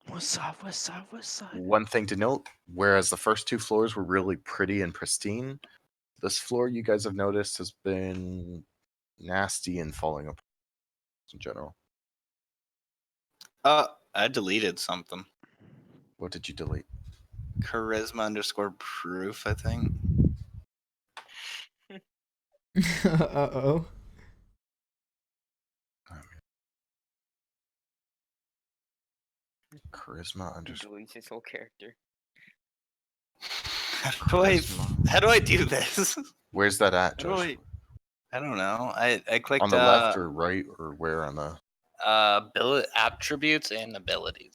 What's up? What's up? What's up? One thing to note, whereas the first two floors were really pretty and pristine, this floor you guys have noticed has been nasty and falling apart in general. I deleted something. What did you delete? Charisma_proof, I think. Uh-oh. Charisma underscore. Deletes his whole character. How do I do this? Where's that at, How do Josh? I don't know. I clicked On the left or right or where on the attributes and abilities.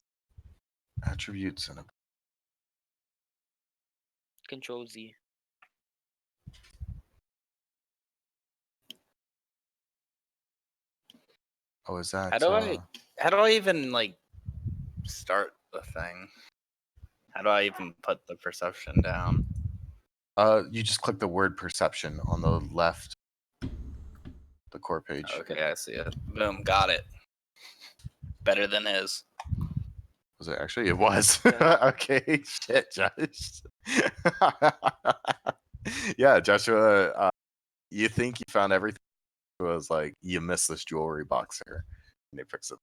attributes and Control Z. oh, is that? How do I even like start the thing? How do I even put the perception down? You just click the word perception on the left, the core page. Okay, I see it. Boom, got it. Better than his. Was it actually? It was. Yeah. Okay, shit, Josh. Yeah, Joshua. You think you found everything? It was like you missed this jewelry box here, and they fix it,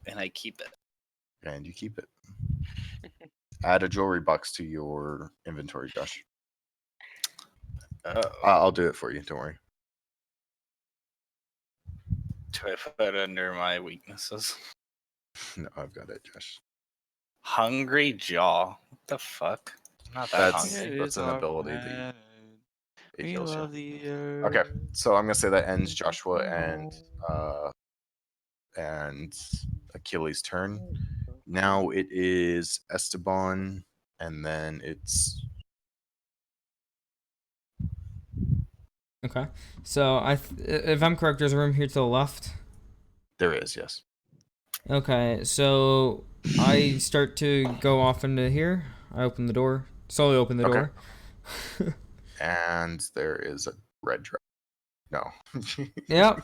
And I keep it. and you keep it. Add a jewelry box to your inventory, Josh. I'll do it for you. Don't worry. Do I put it under my weaknesses? No, I've got it, Josh. Hungry jaw. What the fuck? I'm not that That's hungry. that's an ability that it We heals love you. the earth. Okay, so I'm gonna say that ends Joshua and Achilles' turn. Now it is Esteban, and then it's Okay. So if I'm correct, there's a room here to the left. there is, yes. Okay. So I start to go off into here. I open the door. Slowly open the Okay. door. And there is a red dress. No. Yep.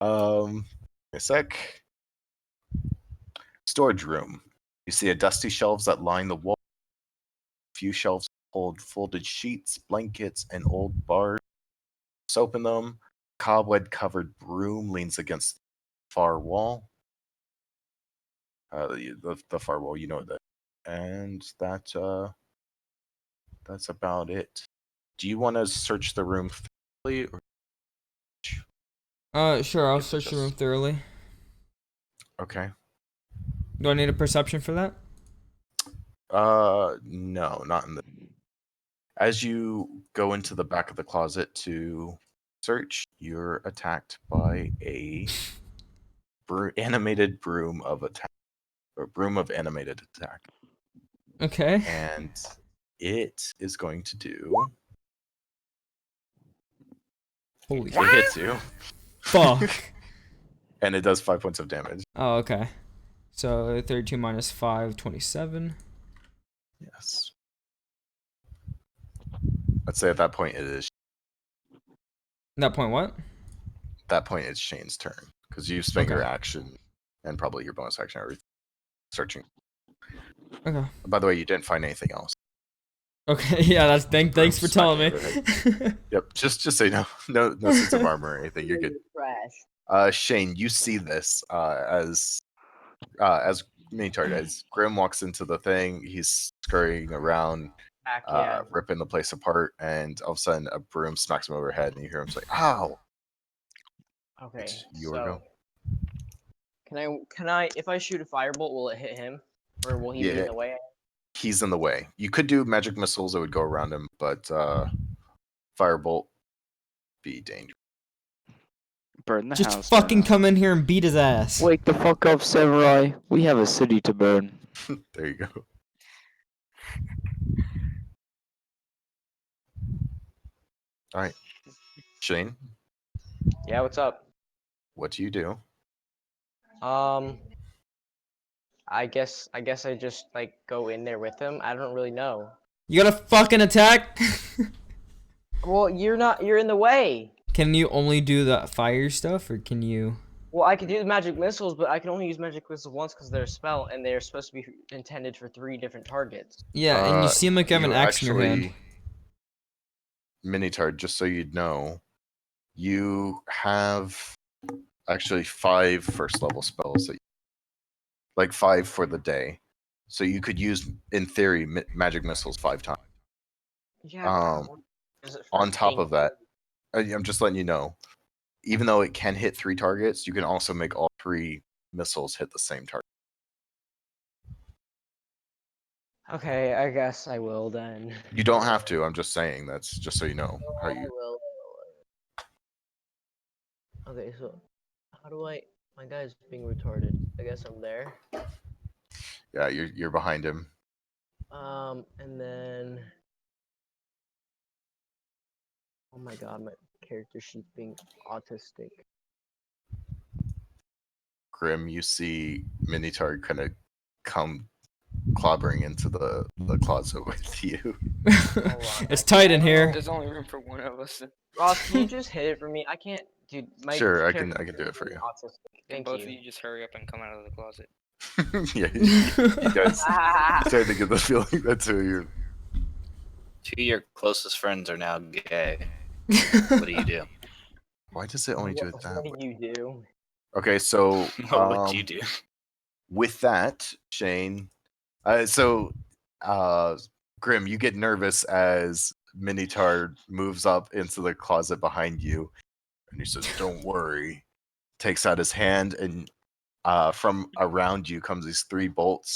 A sec. Storage room. You see a dusty shelves that line the wall. A few shelves hold folded sheets, blankets, and old bars. Soap in them. Cobweb-covered broom leans against the far wall. The far wall, you know that. And that's about it. Do you want to search the room thoroughly? Sure. I'll Give it search the room just- thoroughly. Okay. Do I need a perception for that? No, not in the. As you go into the back of the closet to search, you're attacked by a animated broom of attack, or broom of animated attack, Okay. and it is going to do. Holy It hits you, fuck. and it does 5 points of damage. Oh, okay. So 32 minus 5, 27. Yes. Let's say at that point it is. That point, what? That point it's Shane's turn because you spent your Okay. action and probably your bonus action everything searching. Okay. By the way, you didn't find anything else. Okay. Yeah. That's thanks for telling me. Yep. Just say no sense of armor or anything. You're good. Trash. Shane, you see this as Minitard, as Grimm walks into the thing. He's scurrying around, Back, yeah. ripping the place apart, and all of a sudden a broom smacks him over the head, and you hear him say, "Ow!" Okay. It's your So, go. can I? If I shoot a firebolt, will it hit him, or will he be in Yeah. the way? He's in the way. You could do magic missiles that would go around him, but firebolt be dangerous. Burn the Just house fucking down. come in here and beat his ass. Wake the fuck up, samurai. We have a city to burn. There you go. All right, Shane, Yeah. What's up? what do you do? I guess I just like go in there with him. I don't really know. You gotta fucking attack. Well, you're in the way. Can you only do the fire stuff, or can you? Well, I could do the magic missiles, but I can only use magic missiles once because they're a spell and they're supposed to be intended for 3 different targets. Yeah, and you seem like you have an axe in your hand. Minitard, just so you'd know, you have actually 5 first level spells that, like 5 for the day, so you could use, in theory, magic missiles 5 times. Yeah. On top of that, I'm just letting you know, even though it can hit 3 targets, you can also make all 3 missiles hit the same target. Okay, I guess I will then. You don't have to. I'm just saying. That's just so you know how I you. will. Okay, so how do I? My guy's being retarded. I guess I'm there. Yeah, you're behind him. And then. Oh my god, my character sheet being autistic. Grimm, you see Minitard kind of come clobbering into the closet with you. It's tight in here. There's only room for one of us. Ross, can you just hit it for me? I can't, dude. My Sure, I character can do it for being you. autistic. Can Thank both you. of you just hurry up and come out of the closet? Yeah, you guys starting to get the feeling that too. You. Two of your closest friends are now gay. What do you do? Why does it only do it that What way? do you do? Okay, so What would you do? with that, Shane. Grim, you get nervous as Minitard moves up into the closet behind you, and he says, "Don't worry." Takes out his hand, and from around you comes these 3 bolts.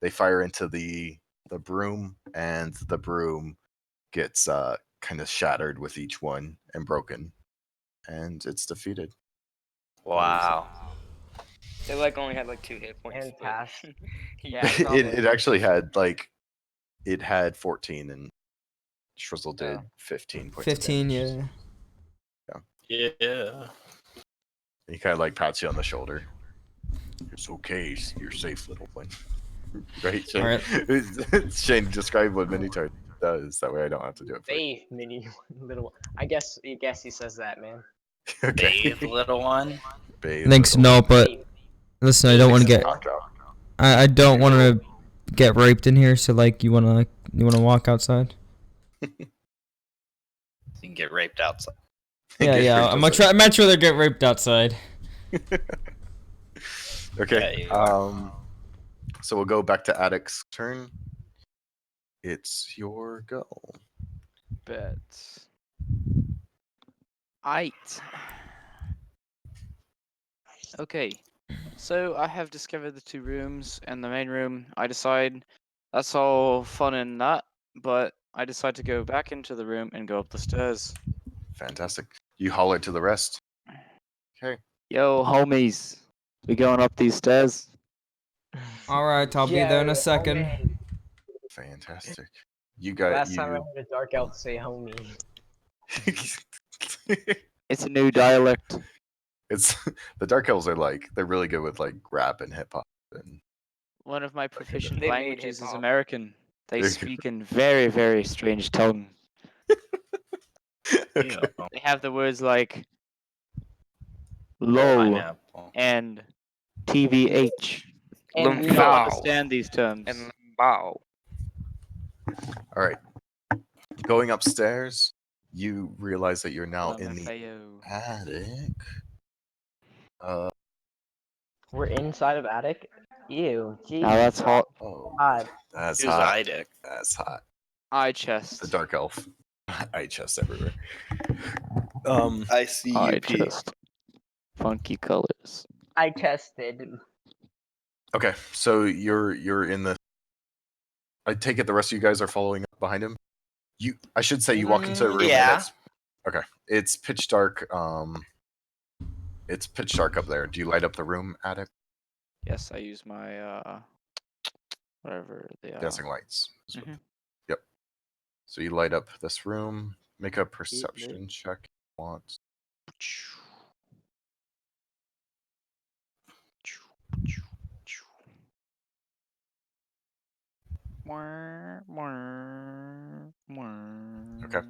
They fire into the broom, and the broom gets kind of shattered with each one and broken, and it's defeated. Wow. They like only had like 2 hit points. but- Fantastic. Yeah. Yeah. it actually had it had 14, and Shrizzle did 15 points. 15, of damage. yeah. Yeah. He kind of like pats you on the shoulder. It's okay. You're safe, little one. Right, Shane? Alright. Shane, describe what Minitard does. That way I don't have to do it for you. Safe, mini little. I guess he says that, man. Okay. Bathe, little one. Bathe, Thanks, little no, but Safe. listen, I don't want to get. cock out. I don't want to get raped in here. So like, you wanna walk outside? You can get raped outside. Yeah, Get yeah. raped I'm outside. much rather get raped outside. Okay. Yeah, So we'll go back to Adak's turn. It's your go. Bet. Aight. Okay. So I have discovered the 2 rooms and the main room. I decide that's all fun and that, but I decide to go back into the room and go up the stairs. Fantastic. You holler to the rest. Okay. Yo, homies. We going up these stairs? All right, I'll be there in a second. homie. Fantastic. You got Last time I you. heard a dark elf say homie. It's a new dialect. It's the Dark Elves are they're really good with rap and hip hop and One of my proficient They made languages is hip-hop. American. They There you go. speak in very, very strange tongue. Okay. They have the words like lol Pineapple. and TVH. And We we don't Wow. understand these terms. And wow. All right. Going upstairs, you realize that you're now in the LMFAO. attic. we're inside of Adak. Ew, geez. Now that's hot. Oh, God. that's Who's hot. Adak? That's hot. Eye The chest. Dark Elf. Eye chest everywhere. I see Eye chest. Funky colors. I tested. Okay, so you're in the. I take it the rest of you guys are following up behind him. I should say you walk into a room. and Yeah. Okay. It's pitch dark. It's pitch dark up there. Do you light up the room, Adak? Yes, I use my whatever the Dancing lights. Mhm. Yep. So you light up this room. Make a perception check. If you want. Okay.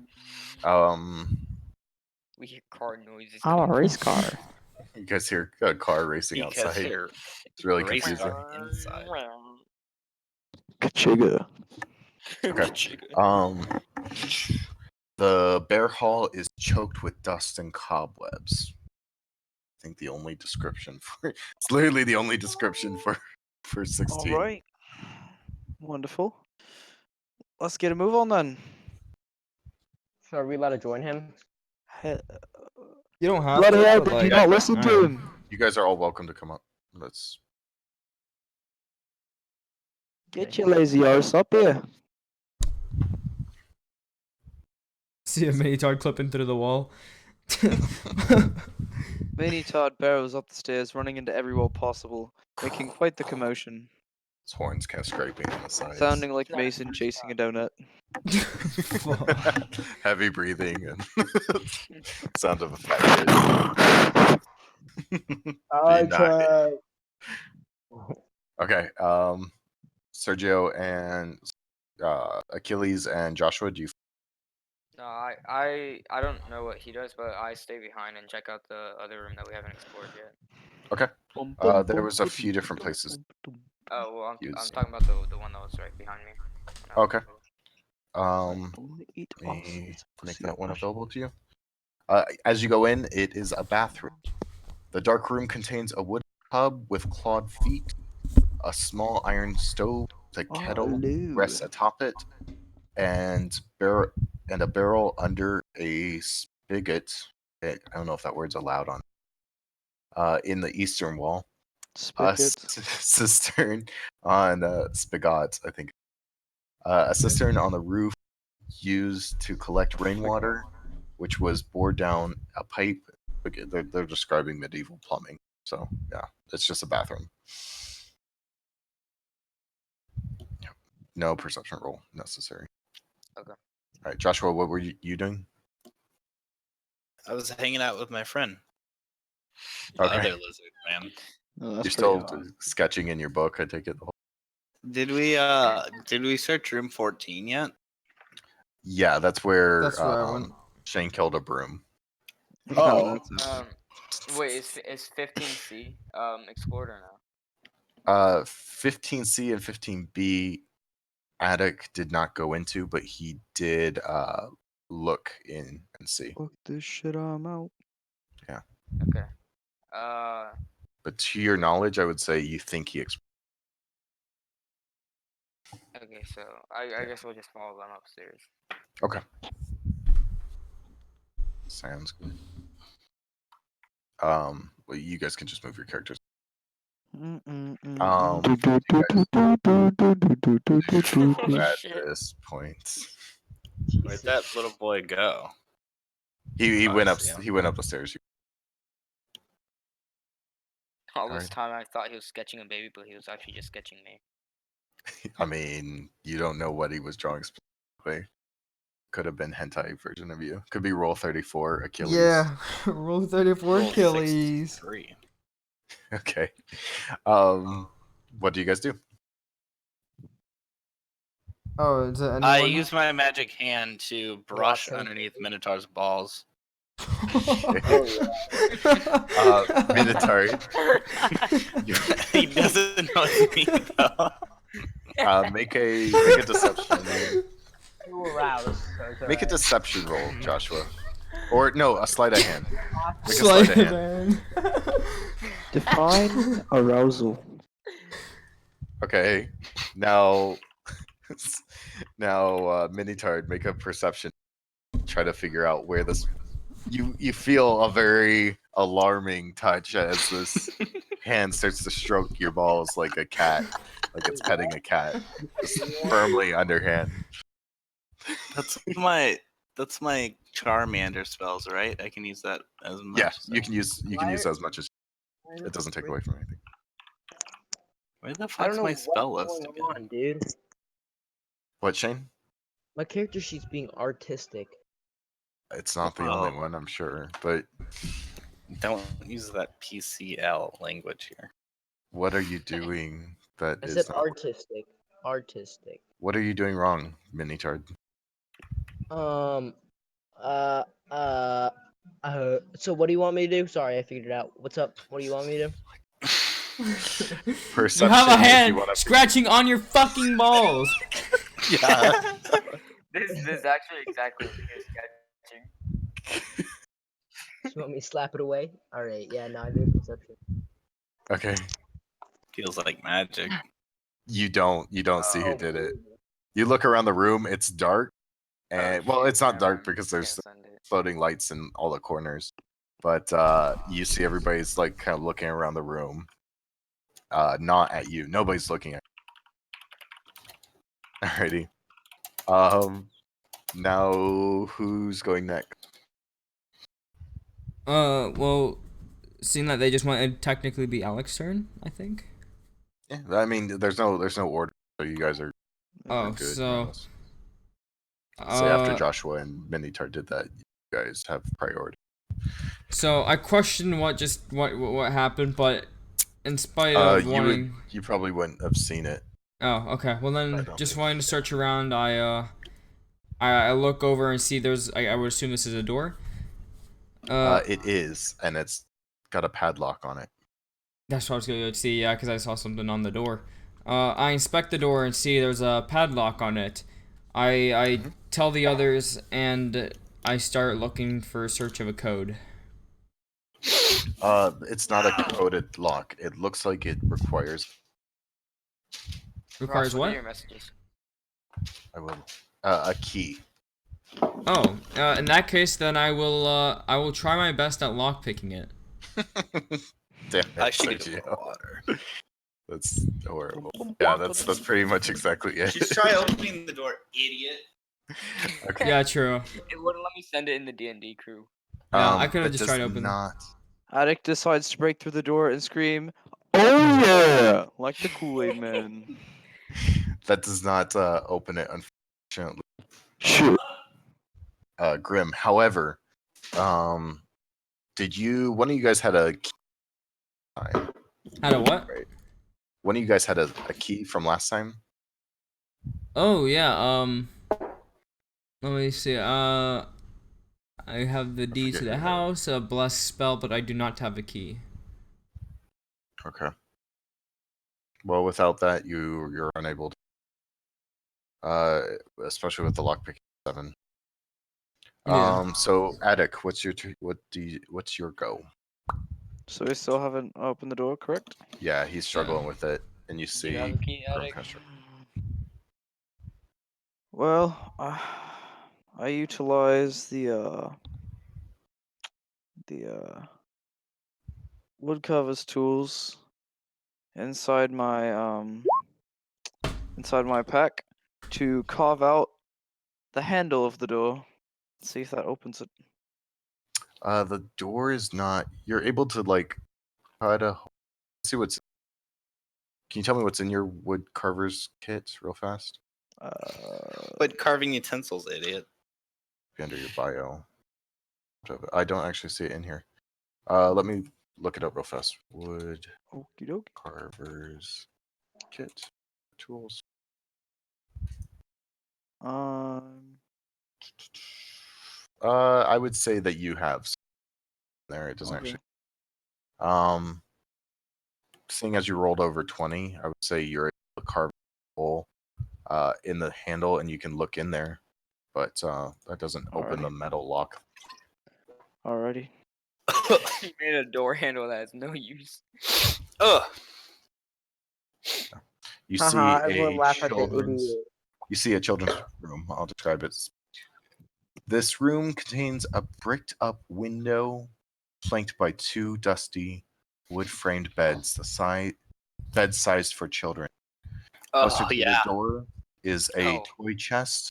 We hear car noises. I'm a coming race from- car. You guys hear a car racing Because outside. they're It's really racing confusing. inside. Kachiga. Okay. The bear hall is choked with dust and cobwebs. I think the only description for it's literally the only description for 16. All right. Wonderful. Let's get a move on then. So are we allowed to join him? You don't have Bloody to. hell, but, did you like, not listen I to am. him? You guys are all welcome to come up. Let's. Get your lazy arse up here. See a Minitard clipping through the wall. Minitard barrels up the stairs, running into every wall possible, making quite the commotion, His horns kind of scraping on the sides. sounding like Mason chasing a donut. Heavy breathing and sound of a fat kid. I Be nice. tried. Okay. Sergio and Achilles and Joshua, do you? No, I don't know what he does, but I stay behind and check out the other room that we haven't explored yet. There was a few different places. Oh well, I'm Use. talking about the one that was right behind me. Okay. Eat Let arse, me it's a make pussy that one arse. available to you. As you go in, it is a bathroom. The dark room contains a wood tub with clawed feet, a small iron stove with a kettle hello. rests atop it, and a barrel under a spigot. I don't know if that word's allowed on. In the eastern wall, a Spigot. cistern on spigot, I think. A cistern on the roof used to collect rainwater, which was bored down a pipe. They're describing medieval plumbing, so yeah, it's just a bathroom. No perception roll necessary. Okay. All right, Joshua, what were you doing? I was hanging out with my friend. The Okay. other lizard man. Oh, You're that's still pretty hard. sketching in your book, I take it. Did we search room 14 yet? Yeah, that's where, That's where I went. Shane killed a broom. No, Oh. that's Wait, is 15C explored or no? 15C and 15B, Adak did not go into, but he did look in and see. fuck this shit, I'm out. Okay. But to your knowledge, I would say you think he explored. Okay, so I guess we'll just follow them upstairs. Okay. Sounds good. Well, you guys can just move your characters. At Shit. this point, Where'd that little boy go? he Oh, went I up. see him. He went up the stairs. All this Alright. time I thought he was sketching a baby, but he was actually just sketching me. I mean, you don't know what he was drawing specifically. Could have been hentai version of you. Could be roll 34 Achilles. Yeah, roll 34 Roll Achilles. 63. Okay. What do you guys do? Oh, is it anyone? I use my magic hand to brush Watson. underneath Minotaur's balls. Minitard. He doesn't know what I mean, though. Make a deception. Too aroused. So it's Make a alright. deception roll, Joshua. Or no, a sleight of hand. Make a Sleight sleight of of hand. hand. Define arousal. Okay. Now, Minitard, make a perception. Try to figure out where this. You feel a very alarming touch as this hand starts to stroke your balls like a cat, like it's petting a cat, just firmly underhand. That's my Charmander spells, right? I can use that as much. Yeah, as you can use as much as Why it doesn't take away from anything. Where the I fuck's don't know my what's spell list going again? on, dude. What, Shane? My character sheet's being artistic. It's not the only Oh. one, I'm sure. But Don't use that PCL language here. what are you doing that I is said not? artistic. Artistic. What are you doing wrong, Minitard? So what do you want me to do? Sorry, I figured it out. What's up? What do you want me to do? Perception. You have a if hand you wanna- scratching on your fucking balls. Yeah. This is actually exactly what he was sketching. You want me to slap it away? Alright, yeah, no, I do perception. Okay. Feels like magic. You don't see who Oh, did it. You look around the room, it's dark. And well, shoot, it's not never dark mind. because Can't there's send it. floating lights in all the corners. But you see everybody's like kind of looking around the room. Not at you. Nobody's looking at Alrighty. Now who's going next? Well, seeing that they just want to technically be Alex's turn, I think. Yeah, I mean, there's no order, so you guys are Oh, good. so, regardless. Say after uh, Joshua and Minitard did that, you guys have priority. so I question what happened, but in spite of wanting, You probably wouldn't have seen it. oh, okay. Well I then, don't just think- wanting to search around, I look over and see I would assume this is a door. It is, and it's got a padlock on it. That's what I was going to see, yeah, because I saw something on the door. I inspect the door and see there's a padlock on it. I tell the others, and I start looking for a search of a code. It's not a coded lock. It looks like it requires. Requires Ross, what are what? your messages? I will. A key. Oh, in that case, then I will try my best at lockpicking it. Damn it, I should get Sergio. more water. That's horrible. Yeah, that's pretty much exactly it. Just try opening the door, idiot. Okay. Yeah, true. It wouldn't let me send it in the D&D crew. Yeah, I could have that just tried to does open. Not. Adak decides to break through the door and scream, "Oh yeah!" like the Kool-Aid Man. That does not open it, unfortunately. Shit. Grimm. However, did you? One of you guys had a key. Had a what? Right. One of you guys had a key from last time. Oh yeah. Let me see. I have the D to forget the who had it. house, a blessed spell, but I do not have a key. Okay. Well, without that, you're unable to. Especially with the lockpick 7. Yeah. So Adak, what's your go? So we still haven't opened the door, correct? Yeah, he's struggling with it, and you Do see you have a key, Grimm Adak? kinda struggle. Well, I utilize the woodcarver's tools inside my pack to carve out the handle of the door. See if that opens it. The door is not. You're able to like cut a. See what's. Can you tell me what's in your wood carver's kit, real fast? Quit carving utensils, idiot. Be under your bio. I don't actually see it in here. Let me look it up real fast. Wood Okie dokie. carver's kit tools. I would say that you have some there. It doesn't Okay. actually. Seeing as you rolled over 20, I would say you're able to carve a hole in the handle, and you can look in there, but that doesn't open the Alrighty. metal lock. Alrighty. You made a door handle that has no use. Ugh. You Haha, see everyone a laugh at the children's. idiot. You see a children's room. I'll describe it. This room contains a bricked-up window, flanked by 2 dusty, wood-framed beds, bed sized for children. Closer Oh to yeah. the door is a Oh. toy chest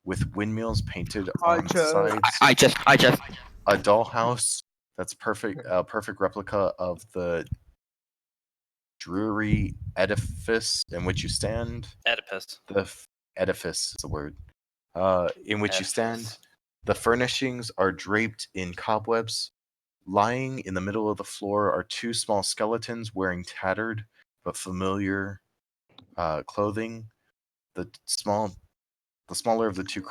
with windmills painted Hi, on the Joe. sides. I just. A dollhouse that's perfect replica of the dreary edifice in which you stand. Oedipus. Edifice is the word. In which you stand. Edifice. The furnishings are draped in cobwebs. Lying in the middle of the floor are 2 small skeletons wearing tattered but familiar clothing. The smaller of the 2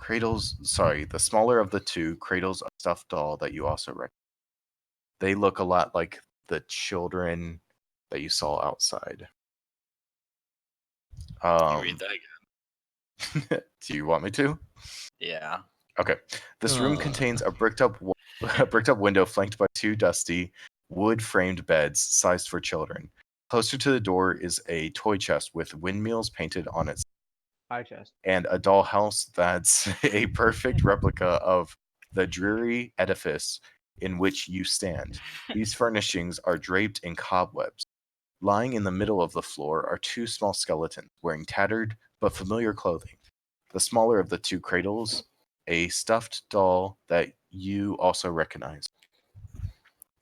the smaller of the 2 cradles a stuffed doll that you also recognize. They look a lot like the children that you saw outside. Can you read that again? Do you want me to? Yeah. Okay. This room Uh. contains a bricked up window flanked by 2 dusty wood-framed beds sized for children. Closer to the door is a toy chest with windmills painted on its Hi, chest. and a dollhouse that's a perfect replica of the dreary edifice in which you stand. These furnishings are draped in cobwebs. Lying in the middle of the floor are two small skeletons wearing tattered but familiar clothing. The smaller of the two cradles a stuffed doll that you also recognize.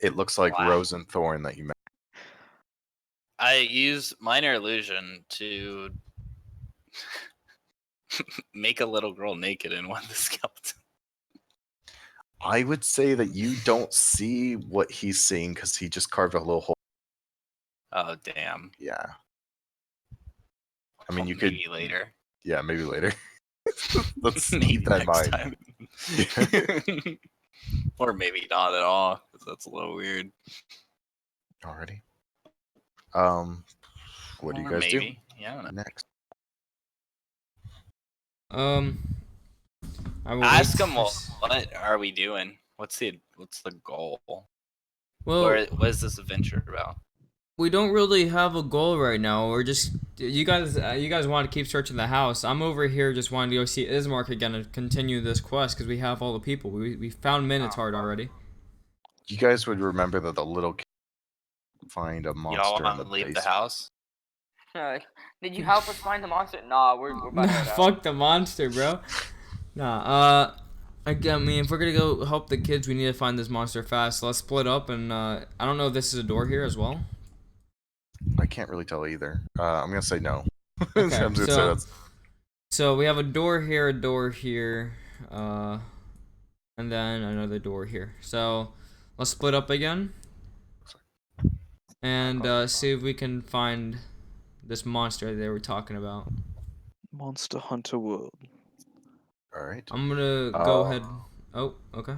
It looks like Wow. Rose and Thorn that you met. I use minor illusion to make a little girl naked in one of the skeletons. I would say that you don't see what he's seeing because he just carved a little hole. Oh damn! Yeah. I mean, you Maybe could. later. Yeah, maybe later. Let's Maybe keep that in next mind. time. Or maybe not at all, because that's a little weird. Alrighty. What do you Or guys do maybe. Yeah, I don't know. next? I will Ask wait him for what are we doing? What's the goal? Well, What is this adventure about? we don't really have a goal right now. We're just you guys want to keep searching the house. I'm over here just wanting to go see Ismark again and continue this quest because we have all the people. We found Minitard already. You guys would remember that the little kid find a Y'all monster in want the to leave the base. house? Did you help us find the monster? Nah, we're about to head out. Fuck the monster, bro. Nah. I mean, if we're gonna go help the kids, we need to find this monster fast. So let's split up, and I don't know if this is a door here as well. I can't really tell either. I'm gonna say no. Okay, I'm gonna say that's so we have a door here, and then another door here. So let's split up again, and see if we can find this monster they were talking about. Monster Hunter World. all right. I'm gonna go ahead. Oh, okay.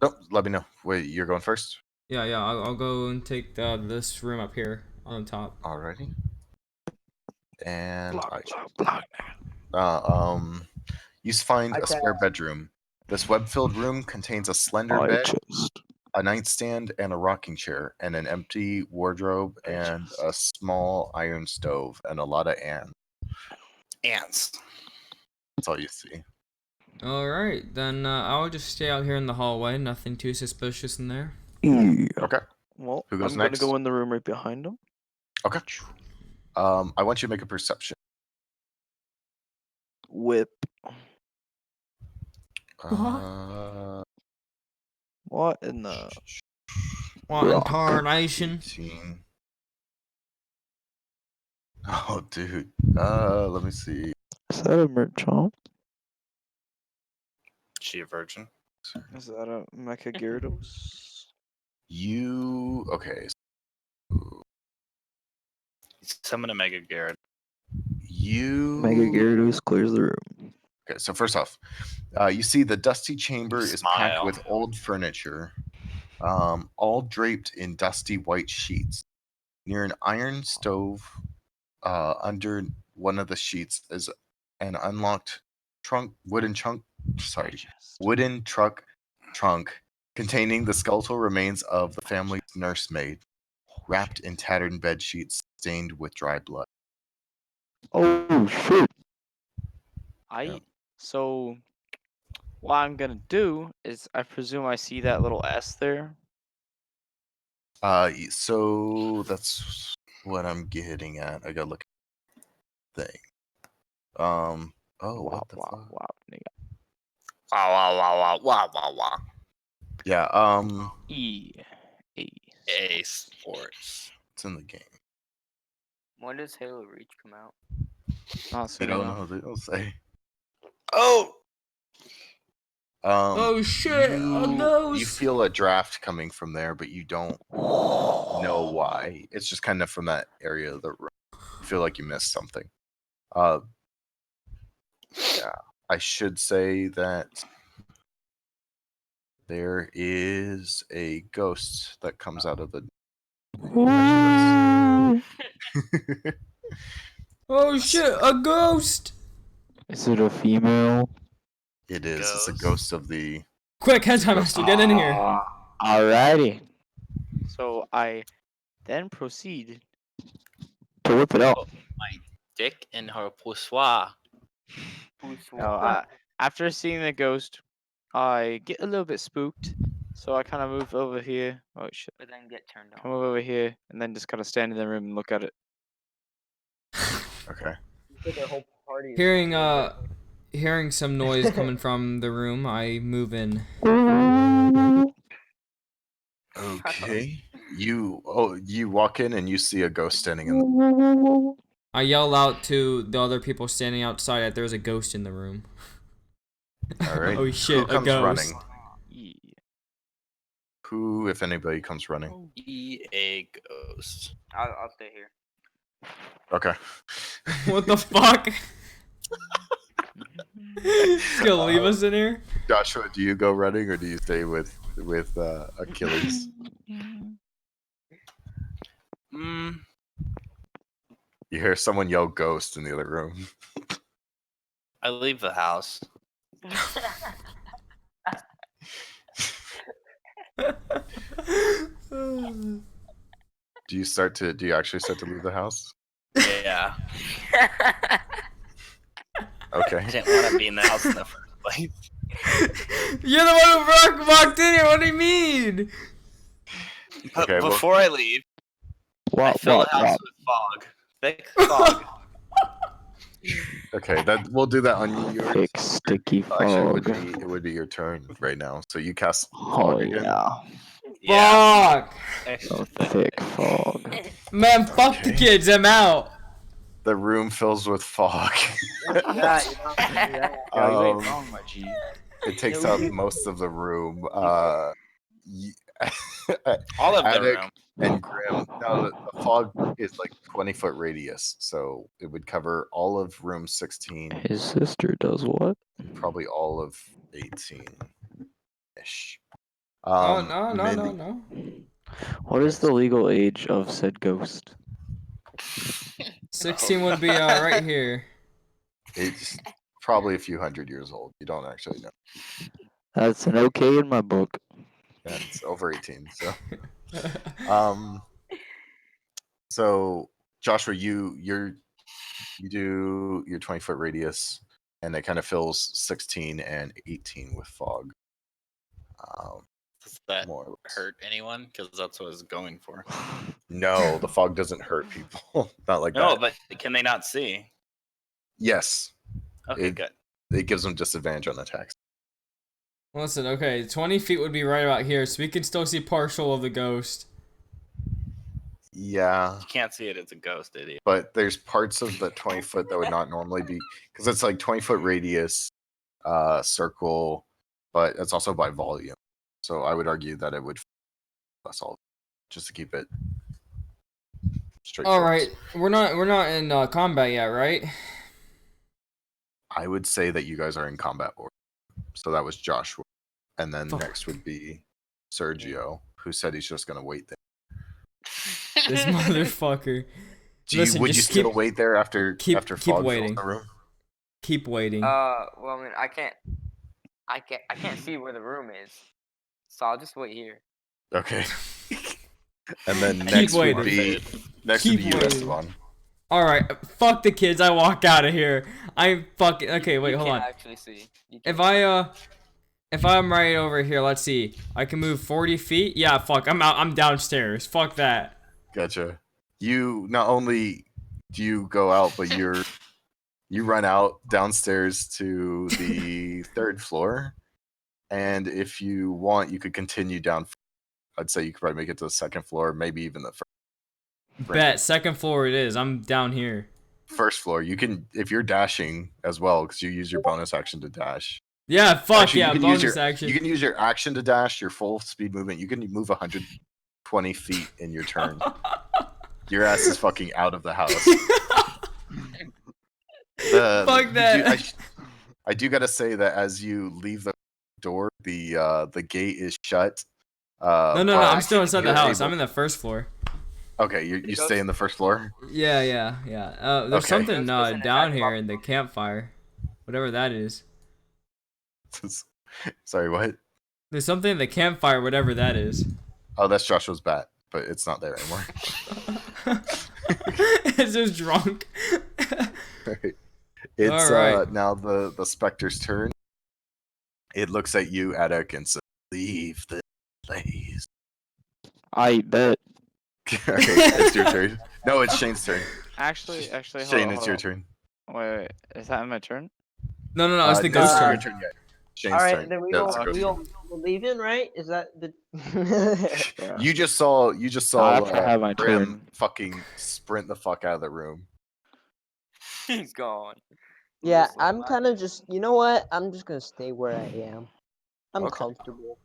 No, let me know. Wait, you're going first. Yeah. I'll go and take this room up here on top. Alrighty. And you find I a spare bedroom. This web-filled room contains a slender bed, a nightstand, and a rocking chair, and an empty wardrobe, and a small iron stove, and a lot of ants. Ants. That's all you see. Alright, then I'll just stay out here in the hallway. Nothing too suspicious in there. Yeah. Okay. Well, Who goes I'm next? gonna go in the room right behind him. Okay. I want you to make a perception. Whip. Uh, What in the? What in tarnation? 18. Oh, dude. Let me see. Is that a merchant? She a virgin? Is that a Mecha Gyarados? You okay? Summon a Mega Garrett. You Mega Gyarados clears the room. Okay, so first off, you see the dusty chamber is packed Smile. with old furniture, all draped in dusty white sheets. Near an iron stove, under one of the sheets is an unlocked wooden truck trunk containing the skeletal remains of the family's nursemaid, wrapped in tattered bed sheets stained with dry blood. Oh shit! Yep. So what I'm gonna do is I presume I see that little S there. So that's what I'm getting at. I gotta look at the thing. Oh, what the fuck? Wow, nigga. Wow. Yeah, E. A sports. it's in the game. When does Halo Reach come out? Not They soon don't enough. know. They don't say. Oh! Oh shit, a You ghost! feel a draft coming from there, but you don't know why. It's just kind of from that area of the room. You feel like you missed something. Yeah, I should say that there is a ghost that comes out of the. Oh shit, a ghost! Is it a female? It is. It's a Ghost. ghost of the. Quick, Hentai Master, get in here. Alrighty. So I then proceed to whip it out. Dick in her poussoir. Now, after seeing the ghost, I get a little bit spooked. So I kind of move over here. Oh shit! But then get turned Come on. over here and then just kind of stand in the room and look at it. Okay. Their whole party is Hearing some noise coming from the room, I move in. Okay. You walk in and you see a ghost standing in the I yell out to the other people standing outside that there's a ghost in the room. All right. Oh shit, Who a comes ghost. running? Yeah. Who, if anybody, comes running? Be a ghost. I'll stay here. Okay. What the fuck? He's gonna leave us in here? Joshua, do you go running or do you stay with Achilles? Mm, You hear someone yell "ghost" in the other room. I leave the house. Do you actually start to leave the house? Yeah. Okay. I didn't want to be in the house in the first place. You're the one who walked in here, what do you mean? But Okay, well- before I leave, I fill the house with fog. Thick fog. Okay, we'll do that on your Thick, sticky actually fog. it would be your turn right now. So you cast Oh fog again. yeah. Yeah. Fuck! So thick fog. Man, fuck the Okay. kids, I'm out. The room fills with fog. Yeah, you know, yeah. Yeah, you ain't Um, wrong, my G. It takes up most of the room. All of the Adak room. and Grimm. Now the fog is like 20-foot radius, so it would cover all of room 16, His sister does what? probably all of 18-ish. Oh, no. What is the legal age of said ghost? 16 would be right here. It's probably a few hundred years old. You don't actually know. That's an okay in my book. Yeah, it's over 18. So Joshua, you do your 20-foot radius, and it kind of fills 16 and 18 with fog. Does that More or less. hurt anyone? Because that's what I was going for. No, the fog doesn't hurt people. Not like No, that. but can they not see? Yes, Okay, It- good. it gives them disadvantage on attacks. Listen, okay, 20 feet would be right about here, so we can still see partial of the ghost. Yeah, You can't see it as a ghost, idiot. but there's parts of the 20-foot that would not normally be, because it's like 20-foot radius circle, but it's also by volume. So I would argue that it would us all just to keep it straight. All right, we're not in combat yet, right? I would say that you guys are in combat order. So that was Joshua, and then Fuck. next would be Sergio, who said he's just gonna wait there. This motherfucker. Would you just still wait there after keep fog fills waiting. the room? Keep waiting. Well, I mean, I can't see where the room is, so I'll just wait here. Okay. And then Keep next would waiting. be Keep you, waiting. Esteban. All right, fuck the kids. I walk out of here. I fucking okay. Wait, You hold can't on. actually see. You If can't. I'm right over here, let's see. I can move 40 feet. Yeah, fuck. I'm out. I'm downstairs. Fuck that. Gotcha. You not only do you go out, but you run out downstairs to the third floor, and if you want, you could continue down. I'd say you could probably make it to the second floor, maybe even the Bet second floor it is. I'm down here. first floor. You can, if you're dashing as well, because you use your bonus action to dash. Yeah, fuck Actually, yeah. you can Bonus use your, action. You can use your action to dash, your full speed movement. You can move 120 feet in your turn. Your ass is fucking out of the house. Fuck that. I do gotta say that as you leave the door, the gate is shut. No. but I'm still inside the you're house. able- I'm in the first floor. Okay, you stay in the first floor. Yeah. There's Okay. something Ghost doesn't down attack here while- in the campfire, whatever that is. Sorry, what? There's something in the campfire, whatever that is. Oh, that's Joshua's bat, but it's not there anymore. It's just drunk. It's Alright. now the specter's turn. It looks at you, Adak, and says, "Leave the Please. I bet. Okay, it's your turn. No, it's Shane's turn. Actually, hold Shane, on, it's hold your on. turn. Wait, is that my turn? No, it's the No, ghost it's not turn. your turn yet. Shane's All right, turn. then we Yeah, all it's the ghost turn. we're leaving, right? Is that the? Yeah. You just saw after I have my Grimm turn. fucking sprint the fuck out of the room. He's gone. Yeah, Just like I'm kind of just. You know what? I'm just gonna stay where I am. I'm Okay. comfortable.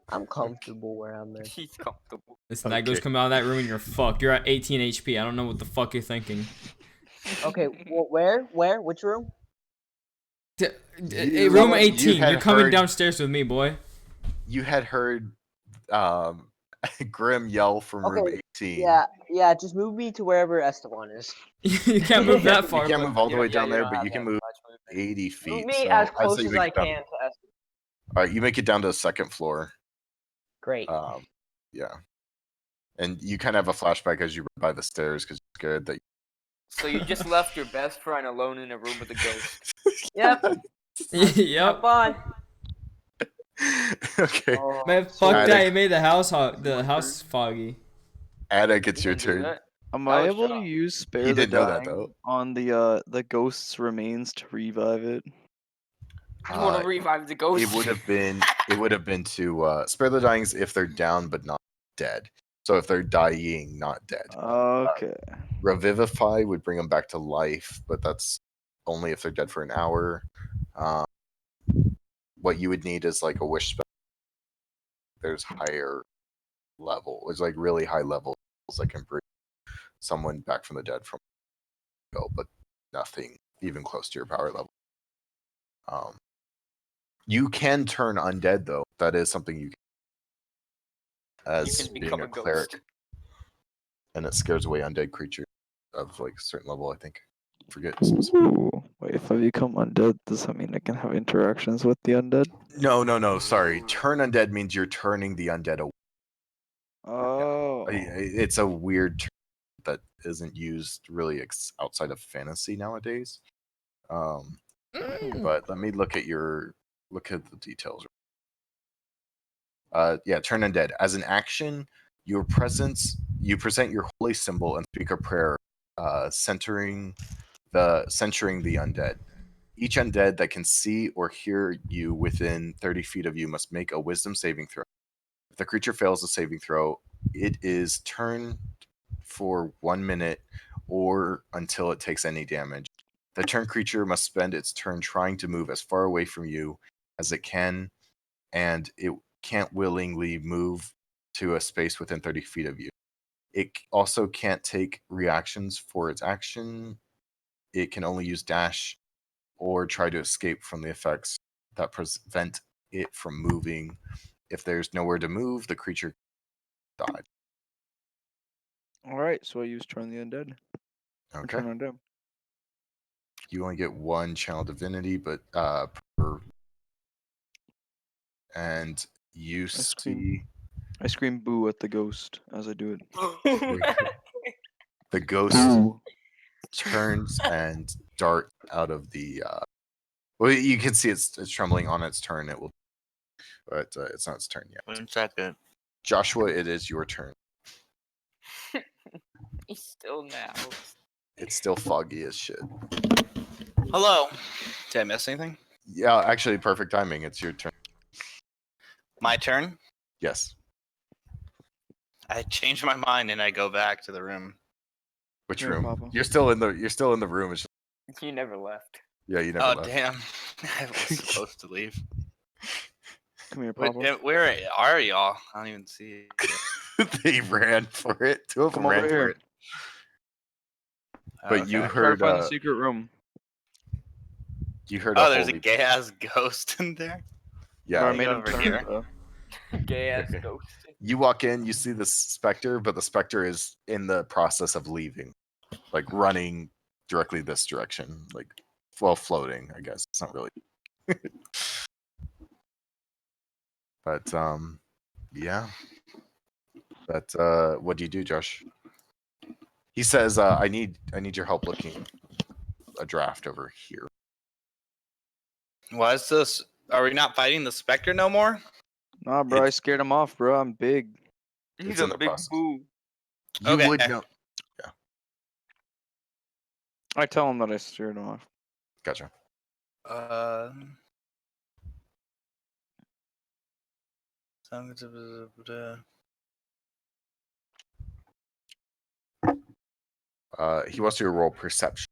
I'm comfortable where I'm at. he's comfortable. Listen, that ghost Okay. come out of that room and you're fucked. You're at 18 HP. I don't know what the fuck you're thinking. Okay, well, where? Which room? Room You 18. had You're coming heard- downstairs with me, boy. You had heard Grimm yell from room Okay, 18. Yeah. Just move me to wherever Esteban is. You can't move that You far. can't but- move all the way Yeah, down you there, don't but have you can that move much movement. 80 Move feet. me So as I'd close say you as make I it down. can to Esteban. All right, you make it down to the second floor. Great. Yeah. And you kind of have a flashback as you run by the stairs because you're scared that. So you just left your best friend alone in a room with a ghost. Yep. Have Yep. fun. Okay. Oh, Man, so fuck that. Adak. It made the house foggy. Adak, it's You your didn't do turn. that. Am I I was able to shocked. use spare He the didn't know that, dying though. on the ghost's remains to revive it? You want to revive the ghost? It would have been to spare the dyings if they're down but not dead. So if they're dying, not dead. Okay. Revivify would bring them back to life, but that's only if they're dead for an hour. What you would need is like a wish spell. There's higher level. It's like really high levels that can bring someone back from the dead from go, but nothing even close to your power level. You can turn undead though. That is something you can as You can being become a a cleric, ghost. and it scares away undead creatures of like a certain level. I think. Forget. Ooh. Wait, if I become undead, does that mean I can have interactions with the undead? No. Sorry. Turn undead means you're turning the undead away. Oh. It's a weird term that isn't used really outside of fantasy nowadays. But let me look at the details. Yeah, turn undead. As an action, you present your holy symbol and speak a prayer, centering the undead. Each undead that can see or hear you within 30 feet of you must make a wisdom saving throw. If the creature fails the saving throw, it is turned for 1 minute or until it takes any damage. The turn creature must spend its turn trying to move as far away from you as it can, and it can't willingly move to a space within 30 feet of you. It also can't take reactions for its action. It can only use dash or try to escape from the effects that prevent it from moving. If there's nowhere to move, the creature died. Alright, so I use turn the undead. Or Okay. turn undead. You only get one channel divinity, but and you see I scream boo at the ghost as I do it. the ghost Boo. turns and dart out of the. Well, you can see it's trembling on its turn. It will, but it's not its turn yet. 1 second. Joshua, it is your turn. He's still now. It's still foggy as shit. Hello. Did I miss anything? Yeah, actually, perfect timing. It's your turn. My turn. Yes. I change my mind and I go back to the room. Which Here, room? Papa. You're still in the room. It's just, You never left. yeah, you never Oh left. damn! I was supposed to leave. Come here, Wait, Papa. where are y'all? I don't even see it. They ran for it. Two of them Come over ran for here. it. But you Okay. Try to heard. find the secret room. You heard. Oh, there's a holy- gay ass ghost in there. Yeah. I Like made him over turn. here. Gay ass Okay. ghost. You walk in. You see the specter, but the specter is in the process of leaving, like running directly this direction, like floating. I guess it's not really. But yeah. But what do you do, Josh? He says, "I need your help looking a draft over here." Why is this? Are we not fighting the specter no more? Nah, bro, I It's- scared him off, bro. I'm big. He's It's a in the big process. boo. You Okay. would know. I tell him that I scared him off. Gotcha. He wants you to roll perception.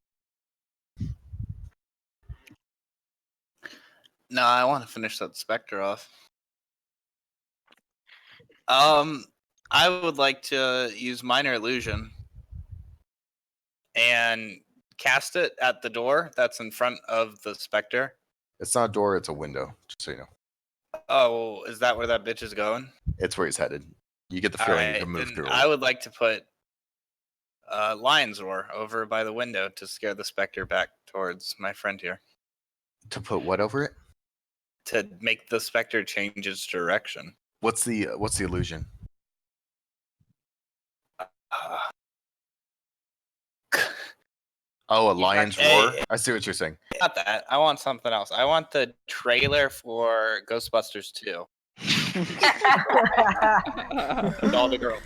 No, I want to finish that specter off. I would like to use minor illusion and cast it at the door that's in front of the specter. It's not a door, it's a window, just so you know. Oh, is that where that bitch is going? It's where he's headed. You get the All feeling you right, can move then through I it. would like to put lion's roar over by the window to scare the specter back towards my friend here. To put what over it? To make the specter change its direction. What's the illusion? Oh, a lion's roar? I see what you're saying. Not that. I want something else. I want the trailer for Ghostbusters 2. All the girls.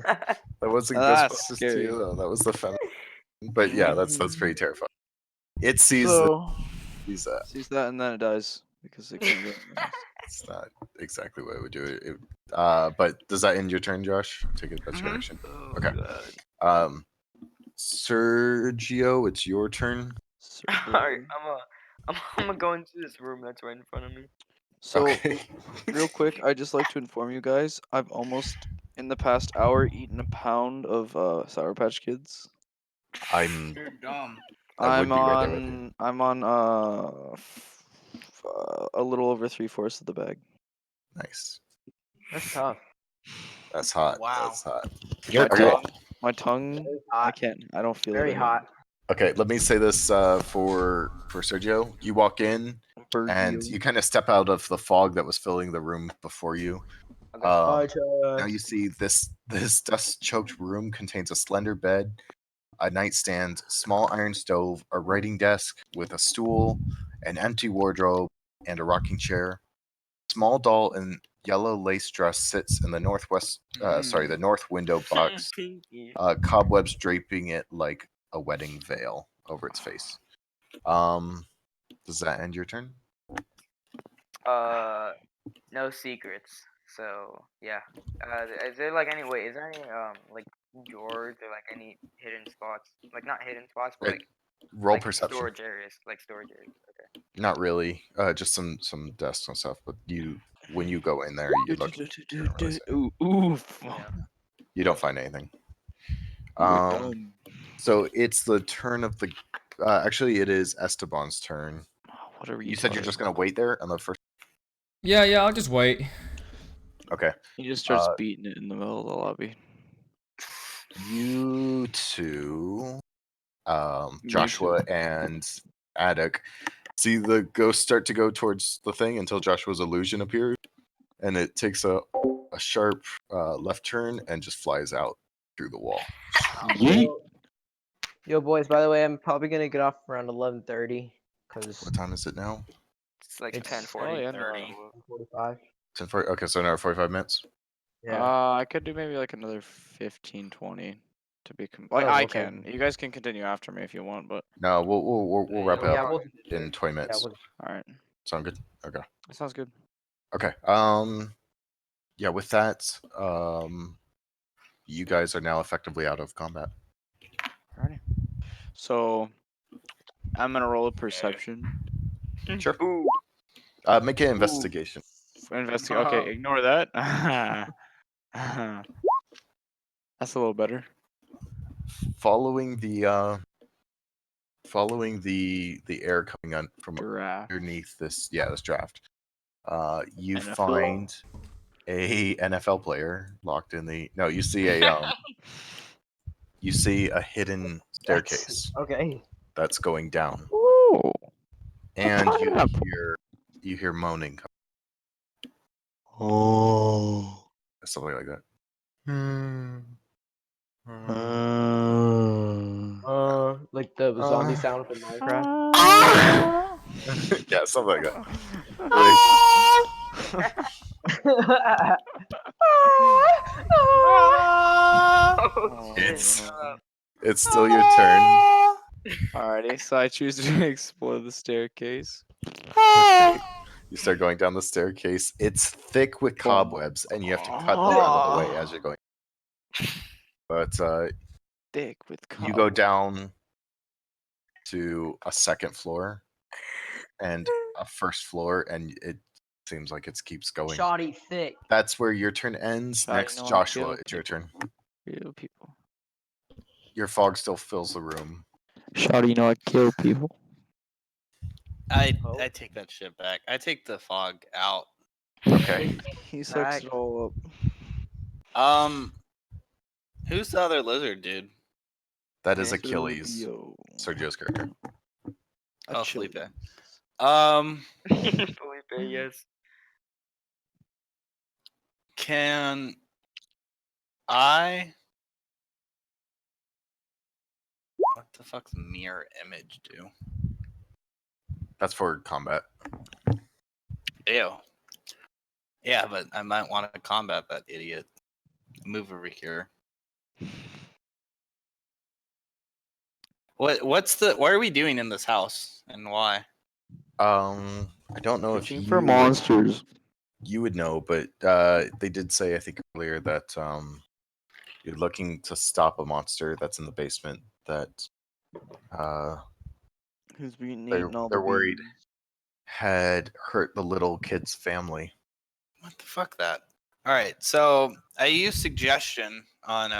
That wasn't That's Ghostbusters scary. 2, though. That was the fem. But yeah, that's pretty terrifying. It sees So, sees that. sees that and then it dies because it can't get. It's not exactly what it would do. But does that end your turn, Josh? Take it that's your action. Okay. God. Sergio, it's your turn. Alright, I'm gonna go into this room that's right in front of me. So, Okay. real quick, I'd just like to inform you guys, I've almost, in the past hour, eaten a pound of Sour Patch Kids. You're dumb. I would be right there with you. I'm on a little over 3/4 of the bag. Nice. That's tough. That's hot. Wow. That's hot. My Okay. tongue, Very I hot. can't. I don't feel Very it. hot. Okay, let me say this for Sergio. You walk in and you kind of step out of the fog that was filling the room before you. Okay. Now you see this dust-choked room contains a slender bed, a nightstand, small iron stove, a writing desk with a stool, an empty wardrobe, and a rocking chair. Small doll in yellow lace dress sits in the the north window box. Pinky. Cobwebs draping it like a wedding veil over its face. Does that end your turn? No secrets. So yeah. Is there like any way? Is there any like drawers or like any hidden spots? Like not hidden spots, but Right. like Roll perception. storage areas. Like storage areas. Okay. Not really. Just some desks and stuff. But when you go in there, you look. Oof. Yeah. You don't find anything. We're done. So it's the turn of the. Actually, it is Esteban's turn. What are You said you're just gonna wait there on the first. Yeah, I'll just wait. Okay. He just starts beating it in the middle of the lobby. You two, Joshua and Adak, see the ghost start to go towards the thing until Joshua's illusion appears, and it takes a sharp left turn and just flies out through the wall. Yo, boys. By the way, I'm probably gonna get off around 11:30 because What time is it now? It's like It's 10:40. yeah, 30. 45. 10:40. Okay, so another 45 minutes. Yeah. I could do maybe like another 15, 20 to be like Oh, I okay. can. You guys can continue after me if you want, but No, we'll wrap it Yeah, up we'll, in 20 yeah, minutes. all right. Sound good? Okay. That sounds good. Okay. Yeah, with that, you guys are now effectively out of combat. Alrighty. So I'm gonna roll a perception. Sure. Ooh. Make an investigation. Investigate. Okay, ignore that. That's a little better. Following the air coming on from Giraffe. underneath this draft, you NFL? find a NFL player locked in the. No, you see a hidden staircase Okay. that's going down, Ooh. and you hear moaning. Oh, something like that. Like the zombie sound from Minecraft. Yeah, something like that. Oh, shit. It's it's still your turn. Alrighty, so I choose to explore the staircase. Okay. You start going down the staircase. It's thick with Boom. cobwebs, and you have to cut them out of the way as you're going. But Thick with you go cobwebs. down to a second floor and a first floor, and it seems like it keeps going. Shoddy thick. That's where your turn ends. Sorry, Next, no one Joshua, killed it's your turn. Real people. Your fog still fills the room. Shawty, you know I kill people. I take that shit back. I take the fog out. Okay. He sucks it all up. Who's the other lizard dude? That is Achilles, Sergio. Sergio's character. Oh, Felipe. Felipe, yes. Can I? What the fuck's mirror image do? That's for combat. Ew. Yeah, but I might want to combat that idiot. Move over here. What's what are we doing in this house and why? I don't know if Searching you for monsters. you would know, but they did say, I think earlier, that you're looking to stop a monster that's in the basement that Who's been they're, eating all they're the worried beans? had hurt the little kid's family. What the fuck that? All right, so I use suggestion on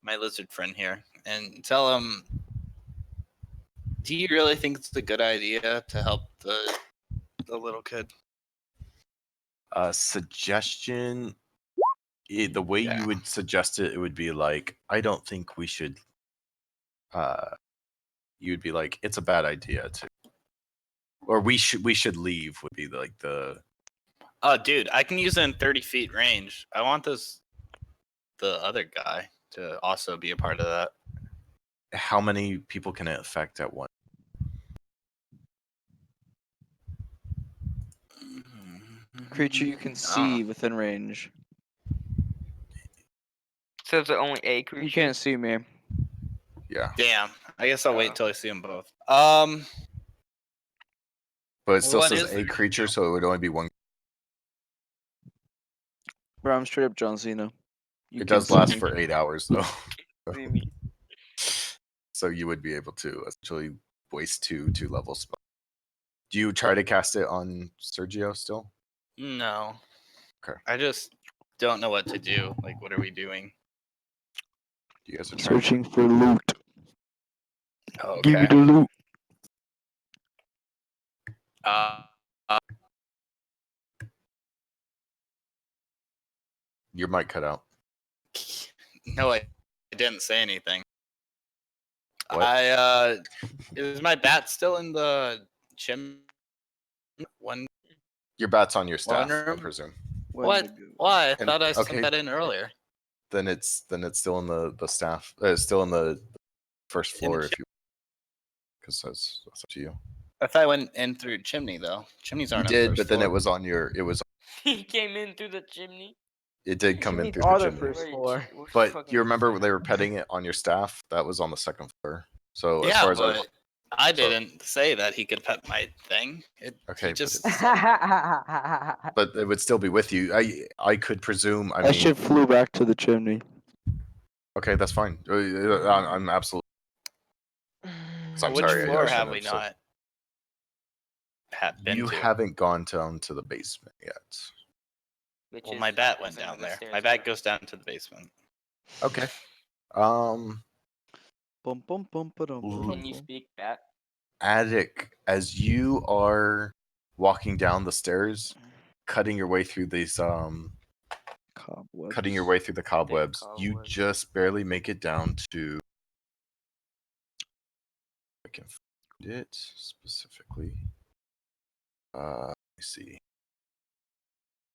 my lizard friend here and tell him. Do you really think it's a good idea to help the little kid? Suggestion. The way Yeah. you would suggest it, it would be like, I don't think we should. You'd be like, it's a bad idea to, or we should leave. Would be like the. Oh, dude, I can use it in 30 feet range. I want the other guy to also be a part of that. How many people can it affect at once? Creature you can see within range. So it's only a creature. You can't see me. Yeah, Damn. I guess I'll wait until I see them both. but it still What says is a creature, so it would only be one. Bro, I'm straight up John Cena. You It can does see last me. for 8 hours though. See me. So you would be able to essentially waste two level spells. Do you try to cast it on Sergio still? No. Okay. I just don't know what to do. Like, what are we doing? You guys are trying. Searching for loot. Oh, Give me okay. the loot. Your mic cut out. No, I didn't say anything. What? Is my bat still in the chimney? One. Your bat's on your staff, I room? presume. What? Why? I And- thought I okay. sent that in earlier. Then it's still in the staff. Still in the first floor if you. Because that's up to you. I thought I went in through chimney though. Chimneys You aren't. on did, first but then it floor. was on your. It was. He came in through the chimney. It did come in Chimneys through the are the chimney. first Wait, floor. what But fucking- you remember when they were petting it on your staff? That was on the second floor. So as Yeah, far as but I so- didn't say that he could pet my thing. Okay, He but just. but it would still be with you. I could presume. I That mean, shit flew back to the chimney. okay, that's fine. I'm absolutely. So I'm Which sorry. I floor shouldn't have we have said- not? Been You to? haven't gone down to the basement yet. Which Well, is my bat the went down there. stairs My are. bat goes down to the basement. Okay. Bum bum bum ba-dum, Ooh. Can you speak bat? Adak, as you are walking down the stairs, cutting your way through these Cobwebs. cutting your way through the cobwebs, you cobwebs. just barely make it down to. I can find it specifically. Let me see.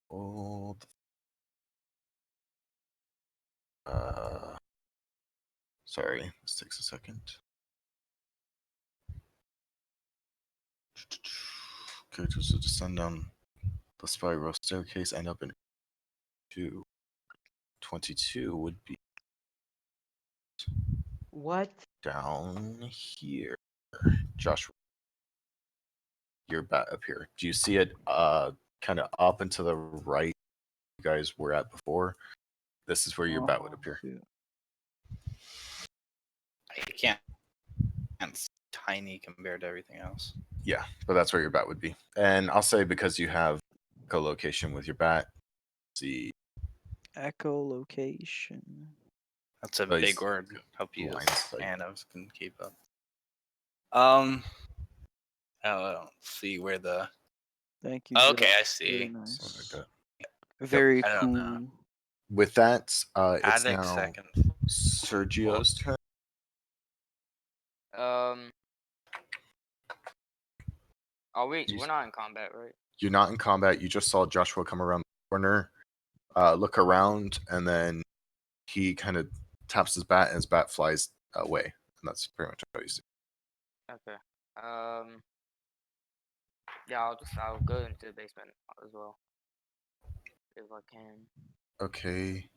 Hold. Sorry, this takes a second. Okay, so descend down. the spiral staircase end up in 22 would be What? down here. Joshua, your bat up here. Do you see it kind of up and to the right you guys were at before? This is where your bat would appear. Yeah. I can't. It's tiny compared to everything else. Yeah, but that's where your bat would be. And I'll say because you have echolocation with your bat, see Echolocation. That's a Nice. big word. Hope you Line of sight. and I can keep up. I don't see where the. Thank you. Okay, Zilla. I see. Very something nice. like that. Very I don't know. cool. With that, it's Adak now second. Sergio's turn. Oh wait, You- we're not in combat, right? You're not in combat. You just saw Joshua come around the corner, look around, and then he kind of taps his bat, and his bat flies away. And that's pretty much how you see. Okay. Yeah, I'll go into the basement as well. If I can. Okay.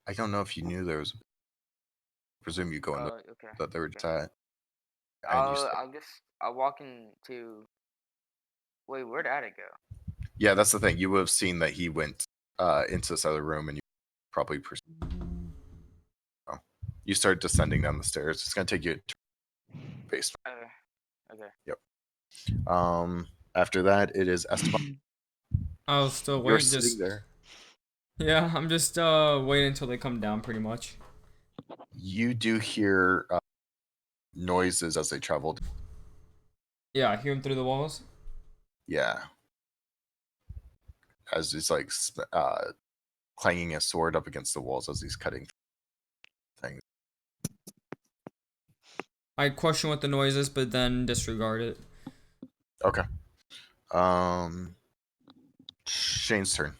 I don't know if you knew there was. I presume you go in Okay. that there was okay. that. And you I'll walk into. Wait, where'd Adak go? yeah, that's the thing. You would have seen that he went into this other room, and you probably you start descending down the stairs. It's gonna take you to the basement. Okay. After that, it is Esteban. I'll still You're wait. sitting Just there. yeah, I'm just waiting until they come down, pretty much. You do hear noises as they traveled. Yeah, I hear them through the walls. Yeah. As he's like clanging a sword up against the walls as he's cutting things. I question what the noise is, but then disregard it. Okay. Shane's turn.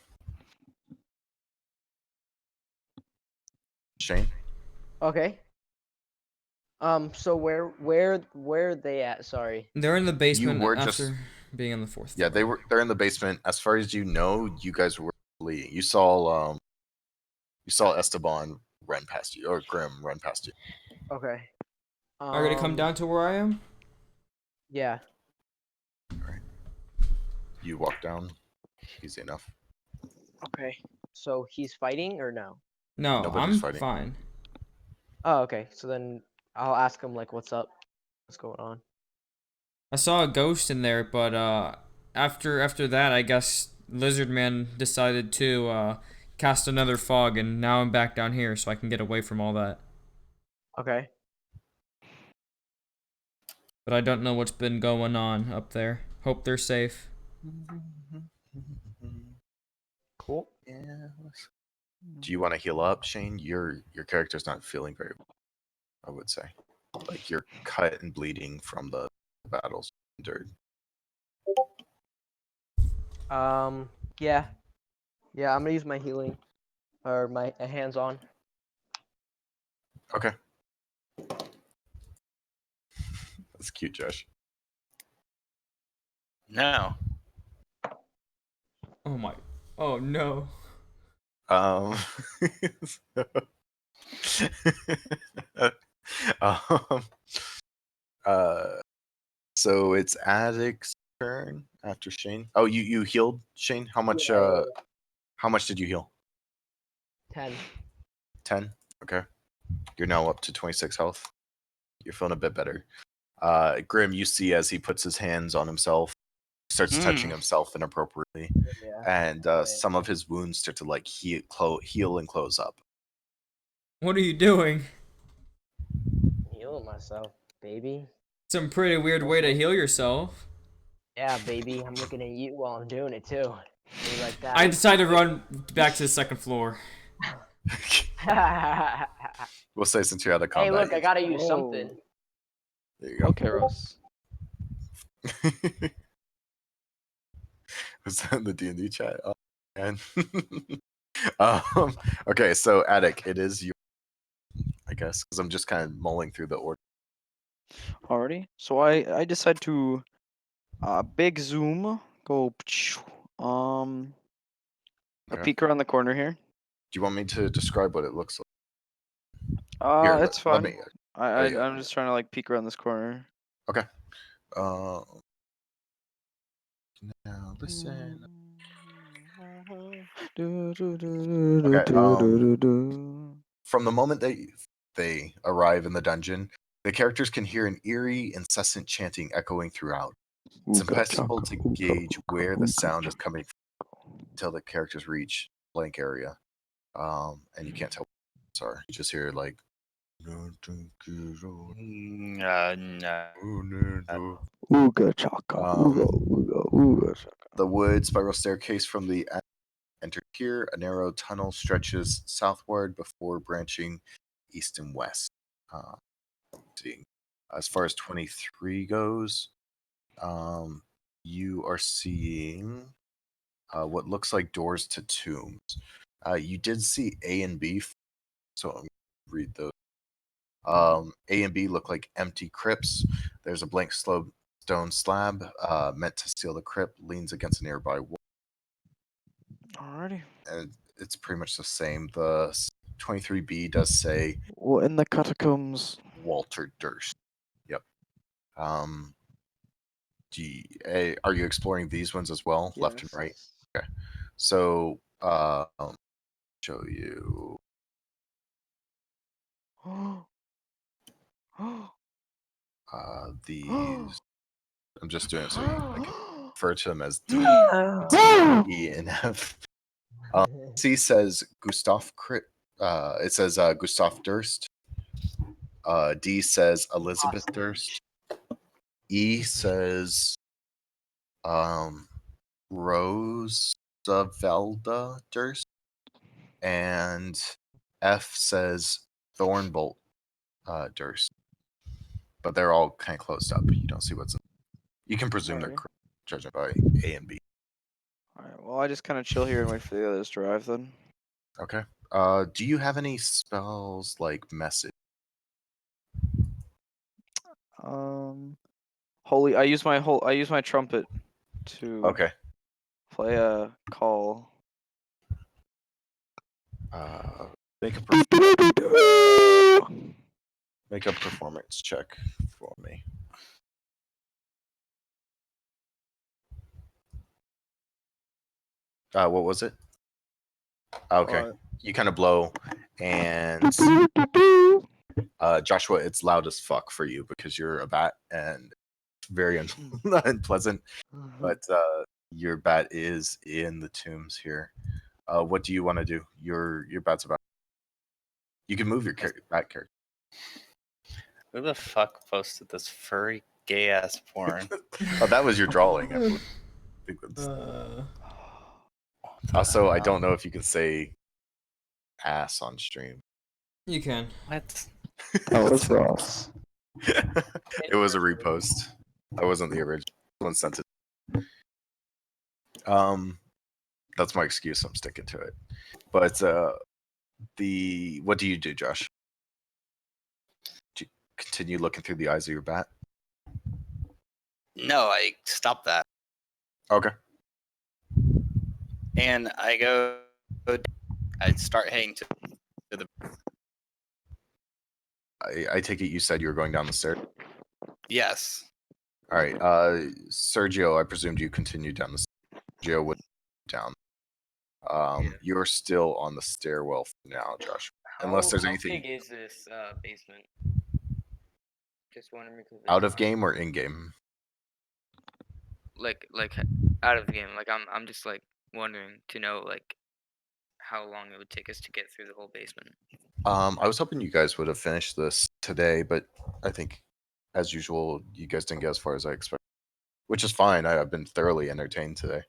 Shane? Okay. So where are they at? Sorry. They're in the basement were after just- being on the fourth. Yeah, they're in the basement. As far as you know, you guys were leading. You saw Esteban run past you, or Grimm run past you. Okay. Are you gonna come down to where I am? Yeah. You walk down. Easy enough. Okay. So he's fighting or no? No, Nobody's I'm fighting. fine. Oh, okay. So then I'll ask him like, what's up? What's going on? I saw a ghost in there, but after that, I guess Lizard Man decided to cast another fog, and now I'm back down here, so I can get away from all that. Okay. But I don't know what's been going on up there. Hope they're safe. Cool. Yeah. Do you want to heal up, Shane? Your character's not feeling very well, I would say. Like you're cut and bleeding from the battles endured. Yeah. Yeah, I'm gonna use my healing or my hands on. Okay. That's cute, Josh. No. Oh my. Oh no. Um, um so it's Adak's turn after Shane. Oh, you healed, Shane? How much how much did you heal? 10. 10? Okay. You're now up to 26 health. You're feeling a bit better. Grimm, you see as he puts his hands on himself, starts touching himself inappropriately, Yeah. and some of his wounds start to like heal and close up. What are you doing? Healing myself, baby. Some pretty weird way to heal yourself. Yeah, baby. I'm looking at you while I'm doing it too. You like that? I decided to run back to the second floor. We'll say since you're out of Hey, combat. look, I gotta use something. There you go. Okay, Russ. Was that in the D&D chat? Oh, man. Okay, so Adak, it is your, I guess, because I'm just kind of mulling through the order. Alrighty. So I decide to big zoom, go A Okay. peek around the corner here. Do you want me to describe what it looks like? Here, It's let fine. me. yeah. I'm just trying to like peek around this corner. Okay. Now listen. From the moment they arrive in the dungeon, the characters can hear an eerie, incessant chanting echoing throughout. It's impossible to gauge where the sound is coming from until the characters reach blank area. And you can't tell. Sorry, you just hear like. Ooga chaka, ooga, ooga, ooga chaka. The wood spiral staircase from the enter here. A narrow tunnel stretches southward before branching east and west. Seeing. As far as 23 goes, you are seeing what looks like doors to tombs. You did see A and B, so I'm going to read those. A and B look like empty crypts. There's a blank stone slab meant to seal the crypt, leans against a nearby wall. Alrighty. And it's pretty much the same. The 23B does say Well, in the catacombs. Walter Durst. Yep. Are you exploring these ones as well, left and right? Okay. So, show you. These. I'm just doing it so I can refer to them as D, E, and F. C says Gustav it says Gustav Durst. D says Elizabeth Durst. E says Rosavelda Durst. And F says Thornbolt Durst. But they're all kind of closed up. You don't see what's in. You can presume they're correct, judging by A and B. Alright, well, I just kind of chill here and wait for the others to arrive then. Okay. Do you have any spells like message? I use my trumpet to Okay. play a call. Make a performance check for me. What was it? Okay. You kind of blow, and Joshua, it's loud as fuck for you because you're a bat and very unpleasant. But your bat is in the tombs here. What do you want to do? Your bat's about. You can move your bat character. Who the fuck posted this furry gay ass porn? Oh, that was your drawing. I think that's... Also, I don't know if you can say ass on stream. You can. What? That was Ross. It was a repost. I wasn't the original one sent it. That's my excuse. I'm sticking to it. But what do you do, Josh? Do you continue looking through the eyes of your bat? No, I stopped that. Okay. And I go. I start heading to the. I take it you said you were going down the stairs. Yes. All right. Sergio, I presumed you continued down the stairs. Sergio went down. You're still on the stairwell for now, Josh. Unless there's anything. How big is this basement? Just wondering because Out of game or in game? like out of the game. Like I'm just like wondering to know like how long it would take us to get through the whole basement. I was hoping you guys would have finished this today, but I think, as usual, you guys didn't get as far as I expected, which is fine. I've been thoroughly entertained today.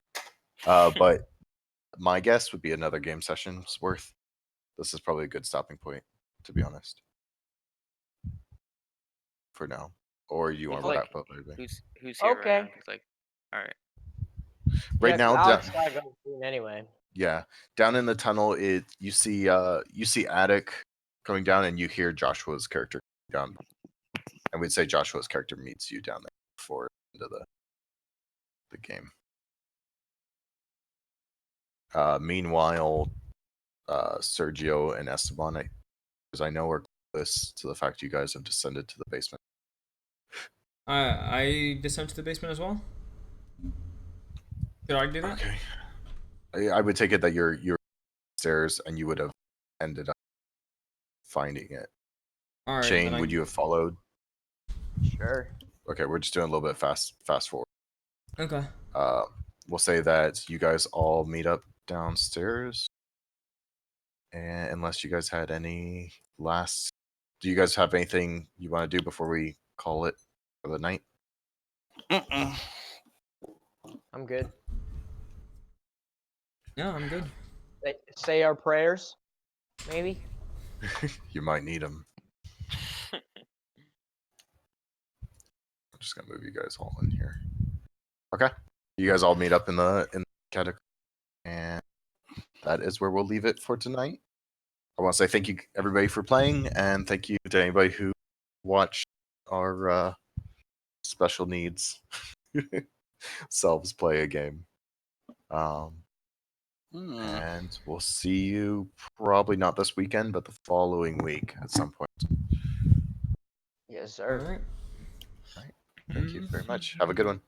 But my guess would be another game session's worth. This is probably a good stopping point, to be honest. For now. Or you want to Like, wrap up everything? Who's here Okay. right now? 'Cause, like, all right. Right now, Alex gotta go soon anyway. yeah, down in the tunnel, you see Adak coming down, and you hear Joshua's character down. And we'd say Joshua's character meets you down there before the end of the game. Meanwhile, Sergio and Esteban, as I know, are close to the fact you guys have descended to the basement. I descend to the basement as well. Could I do that? Okay. I would take it that you're upstairs and you would have ended up finding it. All right. Shane, then would you have followed? Sure. Okay, we're just doing a little bit fast forward. Okay. We'll say that you guys all meet up downstairs. And unless you guys had any last, do you guys have anything you want to do before we call it for the night? Mm-mm. I'm good. Yeah, I'm good. Say our prayers, maybe. You might need them. I'm just gonna move you guys all in here. Okay, you guys all meet up in the catacomb, and that is where we'll leave it for tonight. I want to say thank you everybody for playing, and thank you to anybody who watched our special needs selves play a game. And we'll see you probably not this weekend, but the following week at some point. Yes, All sir. right. Thank you very much. Have a good one.